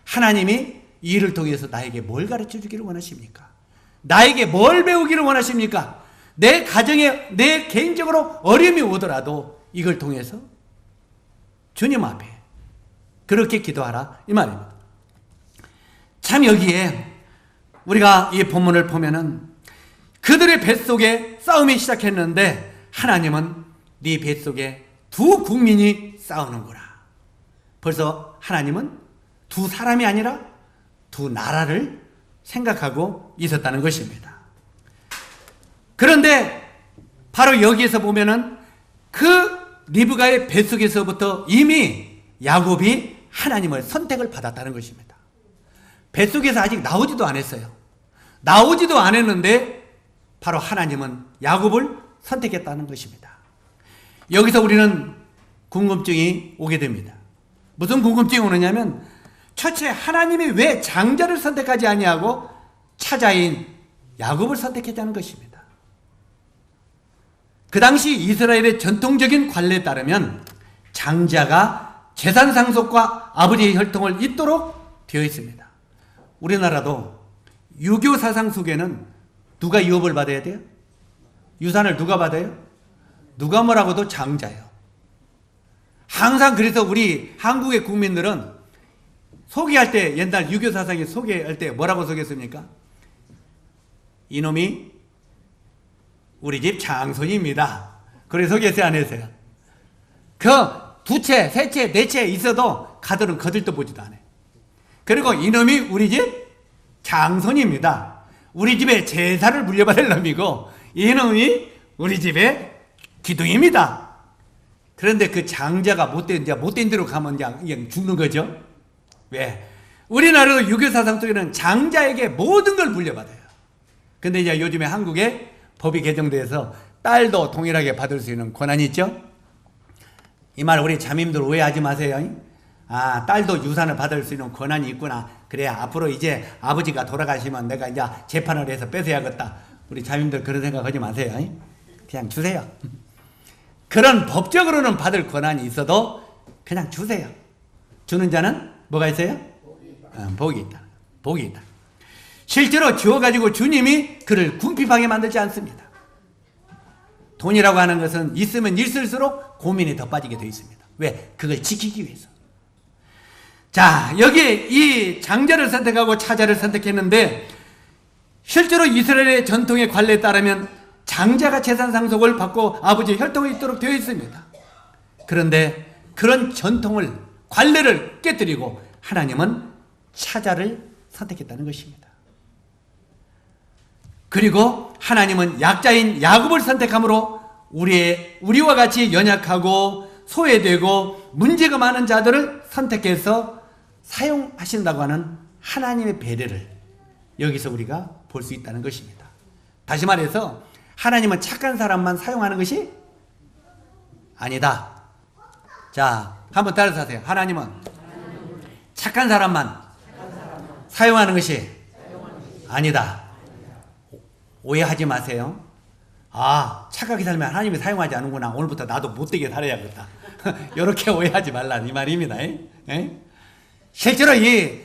하나님이 이 일을 통해서 나에게 뭘 가르쳐 주기를 원하십니까? 나에게 뭘 배우기를 원하십니까? 내 가정에 내 개인적으로 어려움이 오더라도 이걸 통해서 주님 앞에 그렇게 기도하라 이 말입니다. 참 여기에 우리가 이 본문을 보면은 그들의 뱃속에 싸움이 시작했는데 하나님은 네 뱃속에 두 국민이 싸우는구나. 벌써 하나님은 두 사람이 아니라 두 나라를 생각하고 있었다는 것입니다. 그런데 바로 여기에서 보면은 그 리브가의 뱃속에서부터 이미 야곱이 하나님을 선택을 받았다는 것입니다. 뱃속에서 아직 나오지도 않았어요. 나오지도 않았는데 바로 하나님은 야곱을 선택했다는 것입니다. 여기서 우리는 궁금증이 오게 됩니다. 무슨 궁금증이 오느냐면 첫째 하나님이 왜 장자를 선택하지 아니하고 차자인 야곱을 선택했다는 것입니다. 그 당시 이스라엘의 전통적인 관례에 따르면 장자가 재산 상속과 아버지의 혈통을 잇도록 되어 있습니다. 우리나라도 유교 사상 속에는 누가 유업을 받아야 돼요? 유산을 누가 받아요? 누가 뭐라고도 장자예요. 항상 그래서 우리 한국의 국민들은 소개할 때 옛날 유교 사상에 소개할 때 뭐라고 소개했습니까? 이놈이 우리 집 장손입니다. 그래 소개했어요 안 했어요? 그 두 채, 세 채, 네 채 있어도 가들은 거들떠 보지도 않아요. 그리고 이놈이 우리 집 장손입니다. 우리 집에 제사를 물려받을 놈이고 이놈이 우리 집의 기둥입니다. 그런데 그 장자가 못된 대로 가면 그냥 죽는 거죠. 왜? 우리나라도 유교사상 속에는 장자에게 모든 걸 물려받아요. 근데 이제 요즘에 한국에 법이 개정돼서 딸도 동일하게 받을 수 있는 권한이 있죠. 이 말 우리 자매님들 오해하지 마세요. 아, 딸도 유산을 받을 수 있는 권한이 있구나. 그래 앞으로 이제 아버지가 돌아가시면 내가 이제 재판을 해서 뺏어야겠다. 우리 자매님들 그런 생각하지 마세요. 그냥 주세요. 그런 법적으로는 받을 권한이 있어도 그냥 주세요. 주는 자는 뭐가 있어요? 복이 있다. 복이 있다. 실제로 주어가지고 주님이 그를 궁핍하게 만들지 않습니다. 돈이라고 하는 것은 있으면 있을수록 고민이 더 빠지게 되어 있습니다. 왜? 그걸 지키기 위해서. 자, 여기 이 장자를 선택하고 차자를 선택했는데 실제로 이스라엘의 전통의 관례에 따르면 장자가 재산 상속을 받고 아버지의 혈통이 있도록 되어 있습니다. 그런데 그런 전통을 관례를 깨뜨리고 하나님은 차자를 선택했다는 것입니다. 그리고 하나님은 약자인 야곱을 선택함으로 우리와 같이 연약하고 소외되고 문제가 많은 자들을 선택해서 사용하신다고 하는 하나님의 배려를 여기서 우리가 볼 수 있다는 것입니다. 다시 말해서 하나님은 착한 사람만 사용하는 것이 아니다. 자, 한번 따라서 하세요. 하나님은 착한 사람만 사용하는 것이 아니다. 오해하지 마세요. 아, 착하게 살면 하나님이 사용하지 않는구나. 오늘부터 나도 못되게 살아야겠다. 이렇게 오해하지 말라 이 말입니다. 에? 실제로 이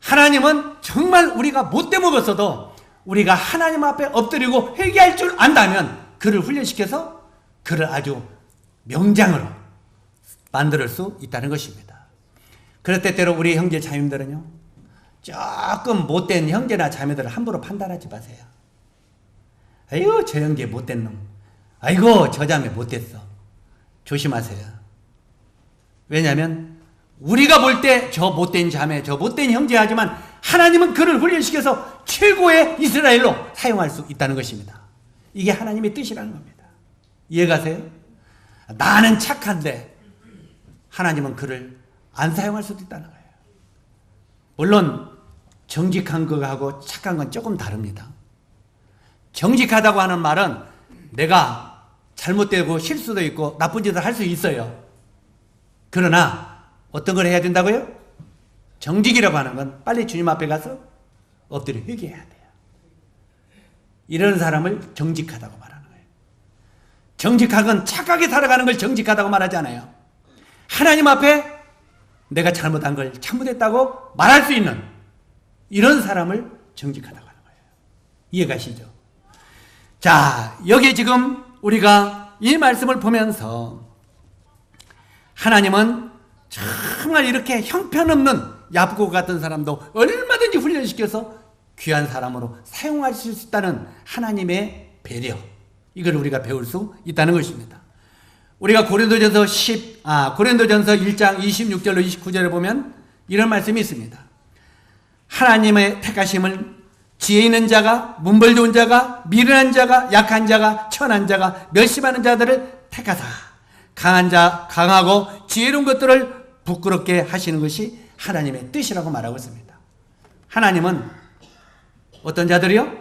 하나님은 정말 우리가 못돼 먹었어도 우리가 하나님 앞에 엎드리고 회개할 줄 안다면 그를 훈련시켜서 그를 아주 명장으로 만들 수 있다는 것입니다. 그럴 때때로 우리 형제 자매들은요, 조금 못된 형제나 자매들을 함부로 판단하지 마세요. 아이고 저 형제 못된 놈, 아이고 저 자매 못됐어. 조심하세요. 왜냐하면 우리가 볼 때 저 못된 자매, 저 못된 형제 하지만 하나님은 그를 훈련시켜서 최고의 이스라엘로 사용할 수 있다는 것입니다. 이게 하나님의 뜻이라는 겁니다. 이해가세요? 나는 착한데 하나님은 그를 안 사용할 수도 있다는 거예요. 물론 정직한 것하고 착한 건 조금 다릅니다. 정직하다고 하는 말은 내가 잘못되고 실수도 있고 나쁜 짓을 할 수 있어요. 그러나 어떤 걸 해야 된다고요? 정직이라고 하는 건 빨리 주님 앞에 가서 엎드려 회개해야 돼요. 이런 사람을 정직하다고 말하는 거예요. 정직한 건 착하게 살아가는 걸 정직하다고 말하지 않아요. 하나님 앞에 내가 잘못한 걸 잘못했다고 말할 수 있는 이런 사람을 정직하다고 하는 거예요. 이해가시죠? 자, 여기 지금 우리가 이 말씀을 보면서 하나님은 정말 이렇게 형편없는 야곱 같은 사람도 얼마든지 훈련시켜서 귀한 사람으로 사용하실 수 있다는 하나님의 배려, 이걸 우리가 배울 수 있다는 것입니다. 우리가 고린도전서 1장 26절로 29절에 보면 이런 말씀이 있습니다. 하나님의 택하심을 지혜 있는 자가, 문벌 좋은 자가, 미련한 자가, 약한 자가, 천한 자가, 멸시받는 자들을 택하사 강하고 지혜로운 것들을 부끄럽게 하시는 것이 하나님의 뜻이라고 말하고 있습니다. 하나님은 어떤 자들이요?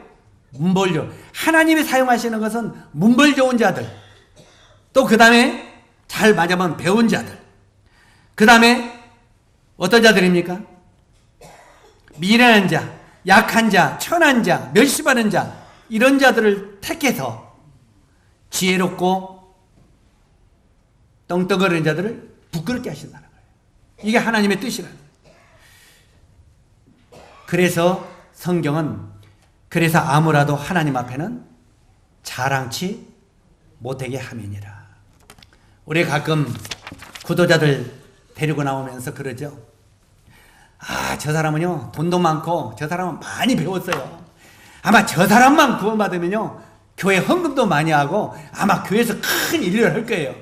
문벌 좋은, 하나님이 사용하시는 것은 문벌 좋은 자들, 또 그 다음에 잘 맞으면 배운 자들, 그 다음에 어떤 자들입니까? 미련한 자, 약한 자, 천한 자, 멸시받는 자, 이런 자들을 택해서 지혜롭고 떵떵거리는 자들을 부끄럽게 하신다는 거예요. 이게 하나님의 뜻이라는 거예요. 그래서 성경은 그래서 아무라도 하나님 앞에는 자랑치 못하게 함이니라. 우리 가끔 구도자들 데리고 나오면서 그러죠. 아, 저 사람은요 돈도 많고 저 사람은 많이 배웠어요. 아마 저 사람만 구원받으면요 교회 헌금도 많이 하고 아마 교회에서 큰 일을 할 거예요.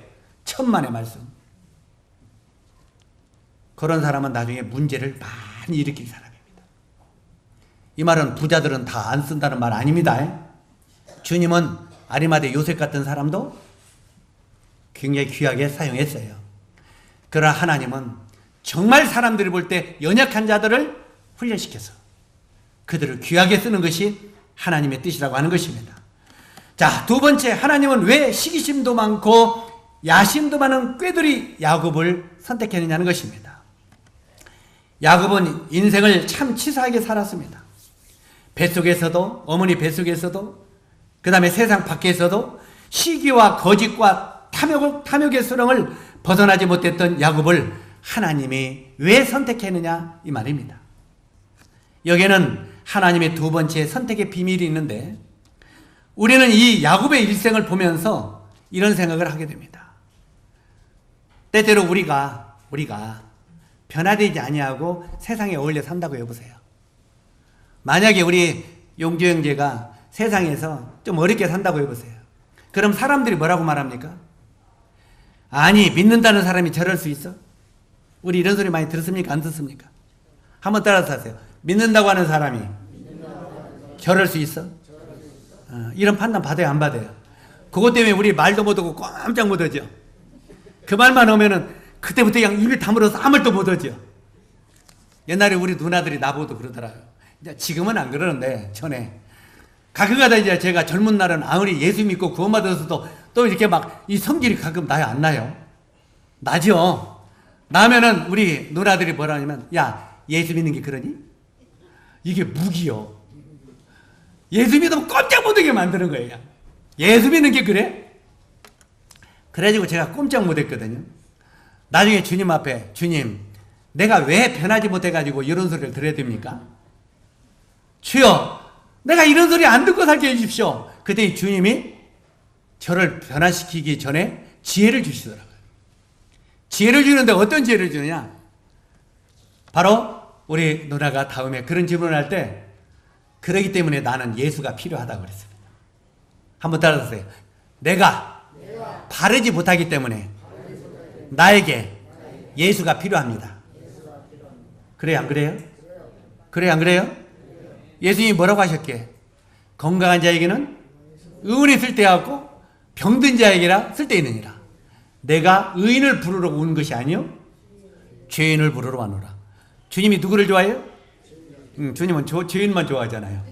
천만의 말씀. 그런 사람은 나중에 문제를 많이 일으킬 사람입니다. 이 말은 부자들은 다 안 쓴다는 말 아닙니다. 주님은 아리마대 요셉 같은 사람도 굉장히 귀하게 사용했어요. 그러나 하나님은 정말 사람들이 볼 때 연약한 자들을 훈련시켜서 그들을 귀하게 쓰는 것이 하나님의 뜻이라고 하는 것입니다. 자, 두 번째, 하나님은 왜 시기심도 많고 야심도 많은 꾀들이 야곱을 선택했느냐는 것입니다. 야곱은 인생을 참 치사하게 살았습니다. 뱃속에서도, 어머니 뱃속에서도, 그 다음에 세상 밖에서도 시기와 거짓과 탐욕의 수렁을 벗어나지 못했던 야곱을 하나님이 왜 선택했느냐 이 말입니다. 여기에는 하나님의 두 번째 선택의 비밀이 있는데 우리는 이 야곱의 일생을 보면서 이런 생각을 하게 됩니다. 때때로 우리가 변화되지 아니하고 세상에 어울려 산다고 해보세요. 만약에 우리 용주 형제가 세상에서 좀 어렵게 산다고 해보세요. 그럼 사람들이 뭐라고 말합니까? 아니, 믿는다는 사람이 저럴 수 있어? 우리 이런 소리 많이 들었습니까? 안 듣습니까? 한번 따라서 하세요. 믿는다고 하는 사람이 저럴 수 있어? 이런 판단 받아요, 안 받아요? 그것 때문에 우리 말도 못하고 꼼짝 못하죠. 그 말만 오면은 그때부터 그냥 입에 다물어서 아무 말도 못하죠. 옛날에 우리 누나들이 나보고 그러더라고요. 이제 지금은 안 그러는데 전에 가끔가다 이제 제가 젊은 날은 아무리 예수 믿고 구원받아서도 또 이렇게 막 이 성질이 가끔 나요, 안 나요? 나죠. 나면은 우리 누나들이 뭐라 하냐면, 야, 예수 믿는 게 그러니? 이게 무기요. 예수 믿으면 꼼짝 못하게 만드는 거예요. 예수 믿는 게 그래? 그래가지고 제가 꼼짝 못했거든요. 나중에 주님 앞에, 주님, 내가 왜 변하지 못해가지고 이런 소리를 들어야 됩니까? 주여, 내가 이런 소리 안 듣고 살게 해주십시오. 그때 주님이 저를 변화시키기 전에 지혜를 주시더라고요. 지혜를 주는데 어떤 지혜를 주느냐? 바로 우리 누나가 다음에 그런 질문을 할 때, 그러기 때문에 나는 예수가 필요하다고 그랬습니다. 한번 따라하세요. 내가 바르지 못하기 때문에 나에게 예수가 필요합니다. 그래요, 안 그래요? 그래요, 안 그래요? 예수님이 뭐라고 하셨기에? 건강한 자에게는 의원이 쓸데없고 병든 자에게라 쓸데있느니라. 내가 의인을 부르러 온 것이 아니요 죄인을 부르러 왔노라. 주님이 누구를 좋아해요? 주님은 죄인만 좋아하잖아요.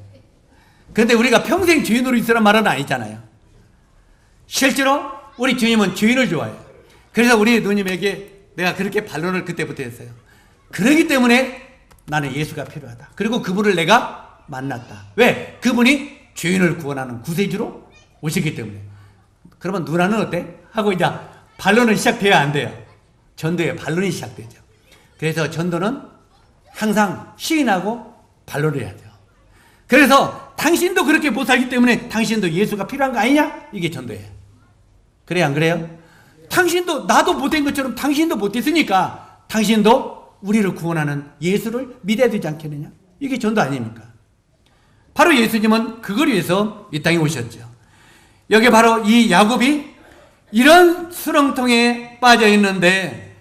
그런데 우리가 평생 죄인으로 있으란 말은 아니잖아요. 실제로 우리 주님은 죄인을 좋아해요. 그래서 우리 누님에게 내가 그렇게 반론을 그때부터 했어요. 그러기 때문에 나는 예수가 필요하다. 그리고 그분을 내가 만났다. 왜? 그분이 죄인을 구원하는 구세주로 오시기 때문에. 그러면 누나는 어때? 하고 이제 반론은 시작돼야 안 돼요. 전도에 반론이 시작되죠. 그래서 전도는 항상 시인하고 반론을 해야 돼요. 그래서 당신도 그렇게 못 살기 때문에 당신도 예수가 필요한 거 아니냐? 이게 전도예요. 그래, 안 그래요? 당신도 나도 못된 것처럼 당신도 못됐으니까 당신도 우리를 구원하는 예수를 믿어야 되지 않겠느냐? 이게 전도 아닙니까? 바로 예수님은 그걸 위해서 이 땅에 오셨죠. 여기 바로 이 야곱이 이런 수렁통에 빠져 있는데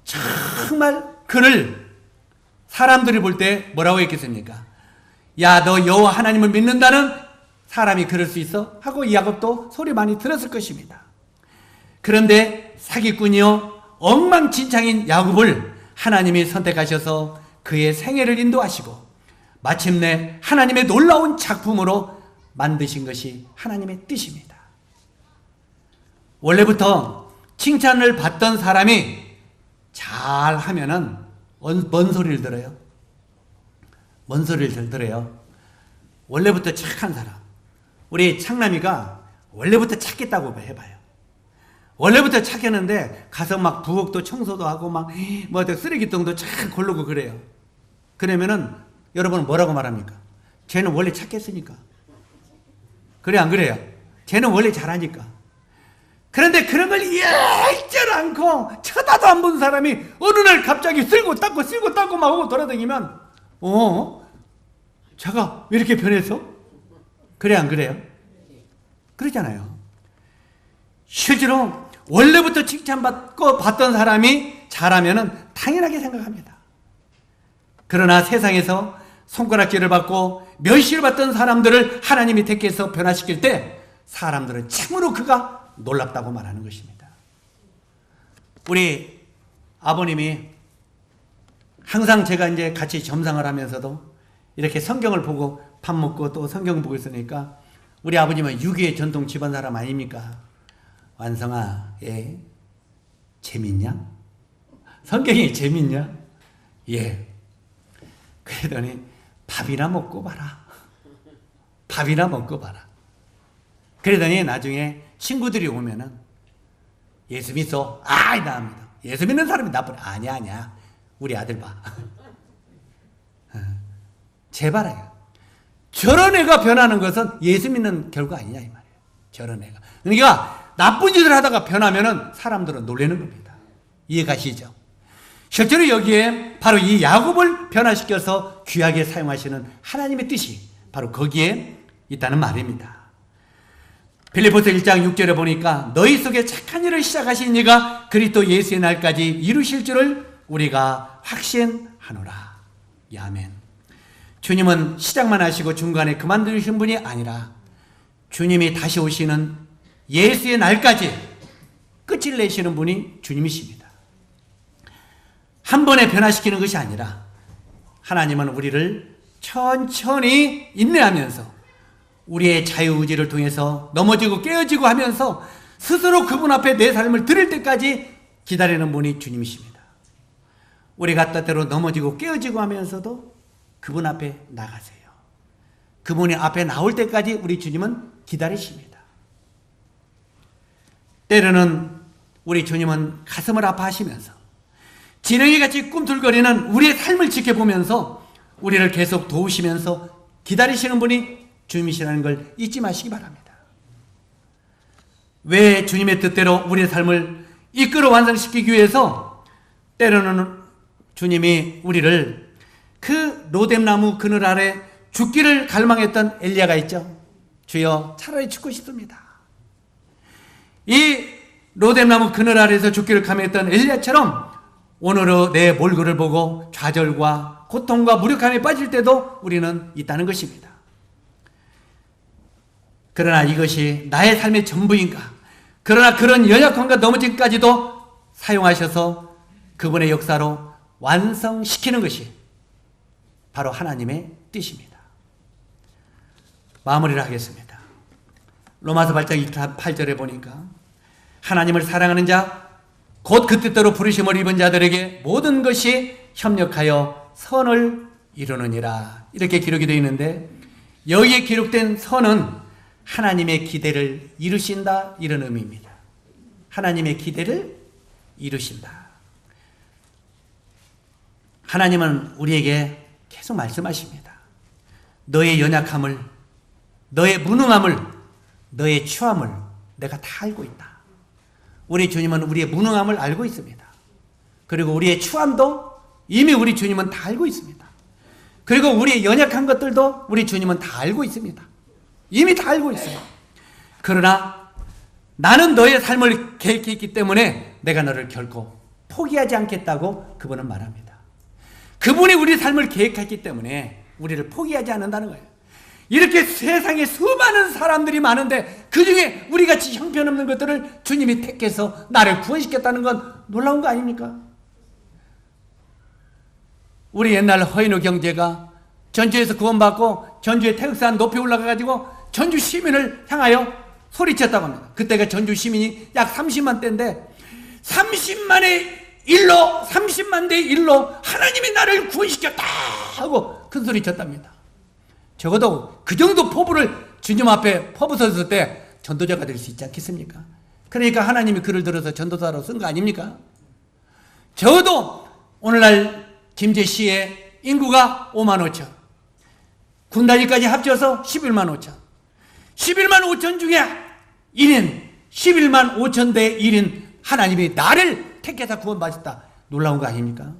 정말 그를 사람들이 볼 때 뭐라고 했겠습니까? 야, 너 여호와 하나님을 믿는다는 사람이 그럴 수 있어? 하고 이 야곱도 소리 많이 들었을 것입니다. 그런데 사기꾼이요 엉망진창인 야곱을 하나님이 선택하셔서 그의 생애를 인도하시고 마침내 하나님의 놀라운 작품으로 만드신 것이 하나님의 뜻입니다. 원래부터 칭찬을 받던 사람이 잘하면은 뭔 소리를 들어요? 뭔 소리를 들어요? 원래부터 착한 사람. 우리 창남이가 원래부터 착했다고 해봐요. 원래부터 착했는데 가서 막 부엌도 청소도 하고 막 뭐 쓰레기통도 쫙 고르고 그래요. 그러면은 여러분은 뭐라고 말합니까? 쟤는 원래 착했으니까. 그래, 안 그래요? 쟤는 원래 잘하니까. 그런데 그런 걸 읽질 않고 쳐다도 안 본 사람이 어느 날 갑자기 쓸고 닦고 막 하고 돌아다니면 제가 왜 이렇게 변했어? 그래, 안 그래요? 그러잖아요. 실제로 원래부터 칭찬받고 받던 사람이 잘하면은 당연하게 생각합니다. 그러나 세상에서 손가락질을 받고 멸시를 받던 사람들을 하나님이 택해서 변화시킬 때 사람들은 참으로 그가 놀랍다고 말하는 것입니다. 우리 아버님이 항상 제가 이제 같이 점상을 하면서도 이렇게 성경을 보고 밥 먹고 또 성경 보고 있으니까 우리 아버님은 유교의 전통 집안 사람 아닙니까? 완성아, 예. 재밌냐? 성경이 재밌냐? 예. 그러더니 밥이나 먹고 봐라. 밥이나 먹고 봐라. 그러더니 나중에 친구들이 오면은 예수 믿어? 아니다 합니다. 예수 믿는 사람이 나쁘다. 아니야. 우리 아들 봐. 제발아요. 저런 애가 변하는 것은 예수 믿는 결과 아니냐 이 말이에요. 저런 애가. 그러니까 나쁜 짓을 하다가 변하면은 사람들은 놀라는 겁니다. 이해가시죠? 실제로 여기에 바로 이 야곱을 변화시켜서 귀하게 사용하시는 하나님의 뜻이 바로 거기에 있다는 말입니다. 빌립보서 1장 6절에 보니까 너희 속에 착한 일을 시작하신 이가 그리스도 예수의 날까지 이루실 줄을 우리가 확신하노라. 아멘. 주님은 시작만 하시고 중간에 그만두신 분이 아니라 주님이 다시 오시는 예수의 날까지 끝을 내시는 분이 주님이십니다. 한 번에 변화시키는 것이 아니라 하나님은 우리를 천천히 인내하면서 우리의 자유의지를 통해서 넘어지고 깨어지고 하면서 스스로 그분 앞에 내 삶을 드릴 때까지 기다리는 분이 주님이십니다. 우리가 때때로 넘어지고 깨어지고 하면서도 그분 앞에 나가세요. 그분이 앞에 나올 때까지 우리 주님은 기다리십니다. 때로는 우리 주님은 가슴을 아파하시면서 지렁이같이 꿈틀거리는 우리의 삶을 지켜보면서 우리를 계속 도우시면서 기다리시는 분이 주님이시라는 걸 잊지 마시기 바랍니다. 왜 주님의 뜻대로 우리의 삶을 이끌어 완성시키기 위해서 때로는 주님이 우리를 그 로뎀나무 그늘 아래 죽기를 갈망했던 엘리야가 있죠. 주여 차라리 죽고 싶습니다. 이 로뎀나무 그늘 아래에서 죽기를 갈망했던 엘리야처럼 오늘의 내 몰골을 보고 좌절과 고통과 무력함에 빠질 때도 우리는 있다는 것입니다. 그러나 이것이 나의 삶의 전부인가? 그러나 그런 연약함과 넘어짐까지도 사용하셔서 그분의 역사로 완성시키는 것이 바로 하나님의 뜻입니다. 마무리를 하겠습니다. 로마서 8장 8절에 보니까 하나님을 사랑하는 자 곧 그 뜻대로 부르심을 입은 자들에게 모든 것이 협력하여 선을 이루느니라 이렇게 기록이 되어 있는데 여기에 기록된 선은 하나님의 기대를 이루신다 이런 의미입니다. 하나님의 기대를 이루신다. 하나님은 우리에게 계속 말씀하십니다. 너의 연약함을, 너의 무능함을, 너의 추함을 내가 다 알고 있다. 우리 주님은 우리의 무능함을 알고 있습니다. 그리고 우리의 추함도 이미 우리 주님은 다 알고 있습니다. 그리고 우리의 연약한 것들도 우리 주님은 다 알고 있습니다. 이미 다 알고 있어요. 그러나 나는 너의 삶을 계획했기 때문에 내가 너를 결코 포기하지 않겠다고 그분은 말합니다. 그분이 우리 삶을 계획했기 때문에 우리를 포기하지 않는다는 거예요. 이렇게 세상에 수많은 사람들이 많은데 그 중에 우리같이 형편없는 것들을 주님이 택해서 나를 구원시켰다는 건 놀라운 거 아닙니까? 우리 옛날 허인우 경제가 전주에서 구원받고 전주의 태극산 높이 올라가가지고 전주 시민을 향하여 소리쳤다고 합니다. 그때가 전주 시민이 약 30만 대인데 30만 대 1로 하나님이 나를 구원시켰다 하고 큰 소리 쳤답니다. 적어도 그 정도 포부를 주님 앞에 퍼부었을 때 전도자가 될 수 있지 않겠습니까? 그러니까 하나님이 그를 들어서 전도사로 쓴 거 아닙니까? 적어도 오늘날 김제시의 인구가 5만 5천, 군단위까지 합쳐서 11만 5천, 11만 5천 중에 1인, 11만 5천 대 1인 하나님이 나를 택해서 구원받았다. 놀라운 거 아닙니까?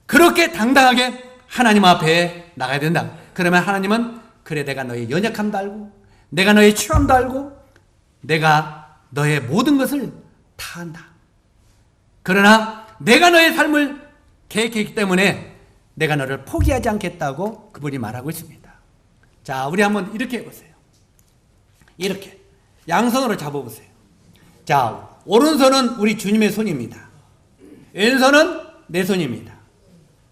그렇게 당당하게 하나님 앞에 나가야 된다. 그러면 하나님은 그래 내가 너의 연약함도 알고 내가 너의 추함도 알고 내가 너의 모든 것을 다 안다. 그러나 내가 너의 삶을 계획했기 때문에 내가 너를 포기하지 않겠다고 그분이 말하고 있습니다. 자, 우리 한번 이렇게 해보세요. 이렇게 양손으로 잡아보세요. 자, 오른손은 우리 주님의 손입니다. 왼손은 내 손입니다.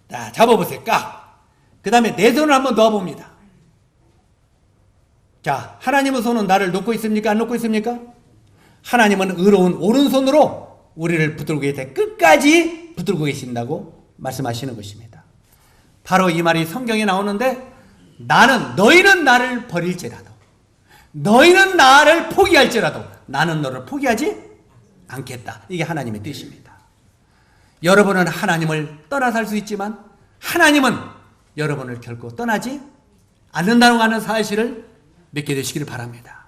자, 잡아보세요. 까. 그 다음에 내 손을 한번 넣어봅니다. 자, 하나님의 손은 나를 놓고 있습니까? 안 놓고 있습니까? 하나님은 의로운 오른손으로 우리를 붙들고 계시다. 끝까지 붙들고 계신다고 말씀하시는 것입니다. 바로 이 말이 성경에 나오는데 너희는 나를 버릴지라도 너희는 나를 포기할지라도 나는 너를 포기하지 않겠다. 이게 하나님의 뜻입니다. 여러분은 하나님을 떠나 살 수 있지만 하나님은 여러분을 결코 떠나지 않는다고 하는 사실을 믿게 되시기를 바랍니다.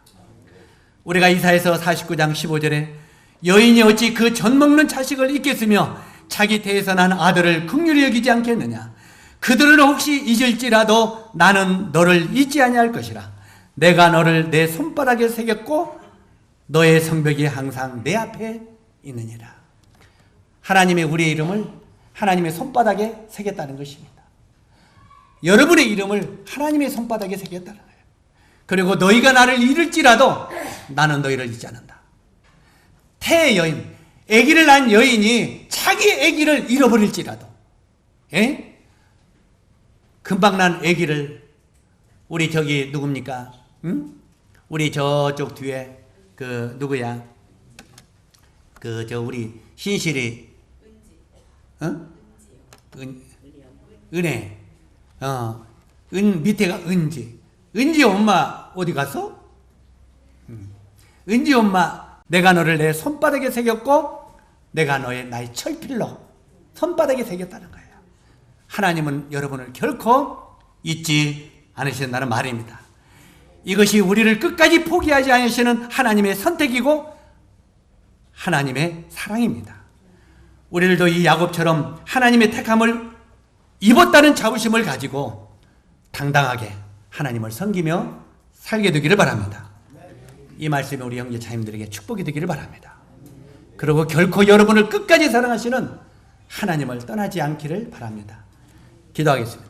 우리가 이사야서 49장 15절에 여인이 어찌 그 젖 먹는 자식을 잊겠으며 자기 태에서 난 아들을 긍휼히 여기지 않겠느냐. 그들은 혹시 잊을지라도 나는 너를 잊지 아니할 것이라. 내가 너를 내 손바닥에 새겼고 너의 성벽이 항상 내 앞에 있느니라. 하나님의 우리의 이름을 하나님의 손바닥에 새겼다는 것입니다. 여러분의 이름을 하나님의 손바닥에 새겼다는 거예요. 그리고 너희가 나를 잃을지라도 나는 너희를 잊지 않는다. 태의 여인, 아기를 낳은 여인이 자기 아기를 잃어버릴지라도, 예? 금방 난 아기를, 우리 저기 누굽니까? 응? 우리 저쪽 뒤에 그 누구야? 그 저 우리 신실이, 은혜, 은 밑에가 은지 엄마 어디 갔어? 은지 엄마, 내가 너를 내 손바닥에 새겼고 내가 나의 철필로 손바닥에 새겼다는 거예요. 하나님은 여러분을 결코 잊지 않으신다는 말입니다. 이것이 우리를 끝까지 포기하지 않으시는 하나님의 선택이고 하나님의 사랑입니다. 우리들도 이 야곱처럼 하나님의 택함을 입었다는 자부심을 가지고 당당하게 하나님을 섬기며 살게 되기를 바랍니다. 이 말씀이 우리 형제 자매들에게 축복이 되기를 바랍니다. 그리고 결코 여러분을 끝까지 사랑하시는 하나님을 떠나지 않기를 바랍니다. 기도하겠습니다.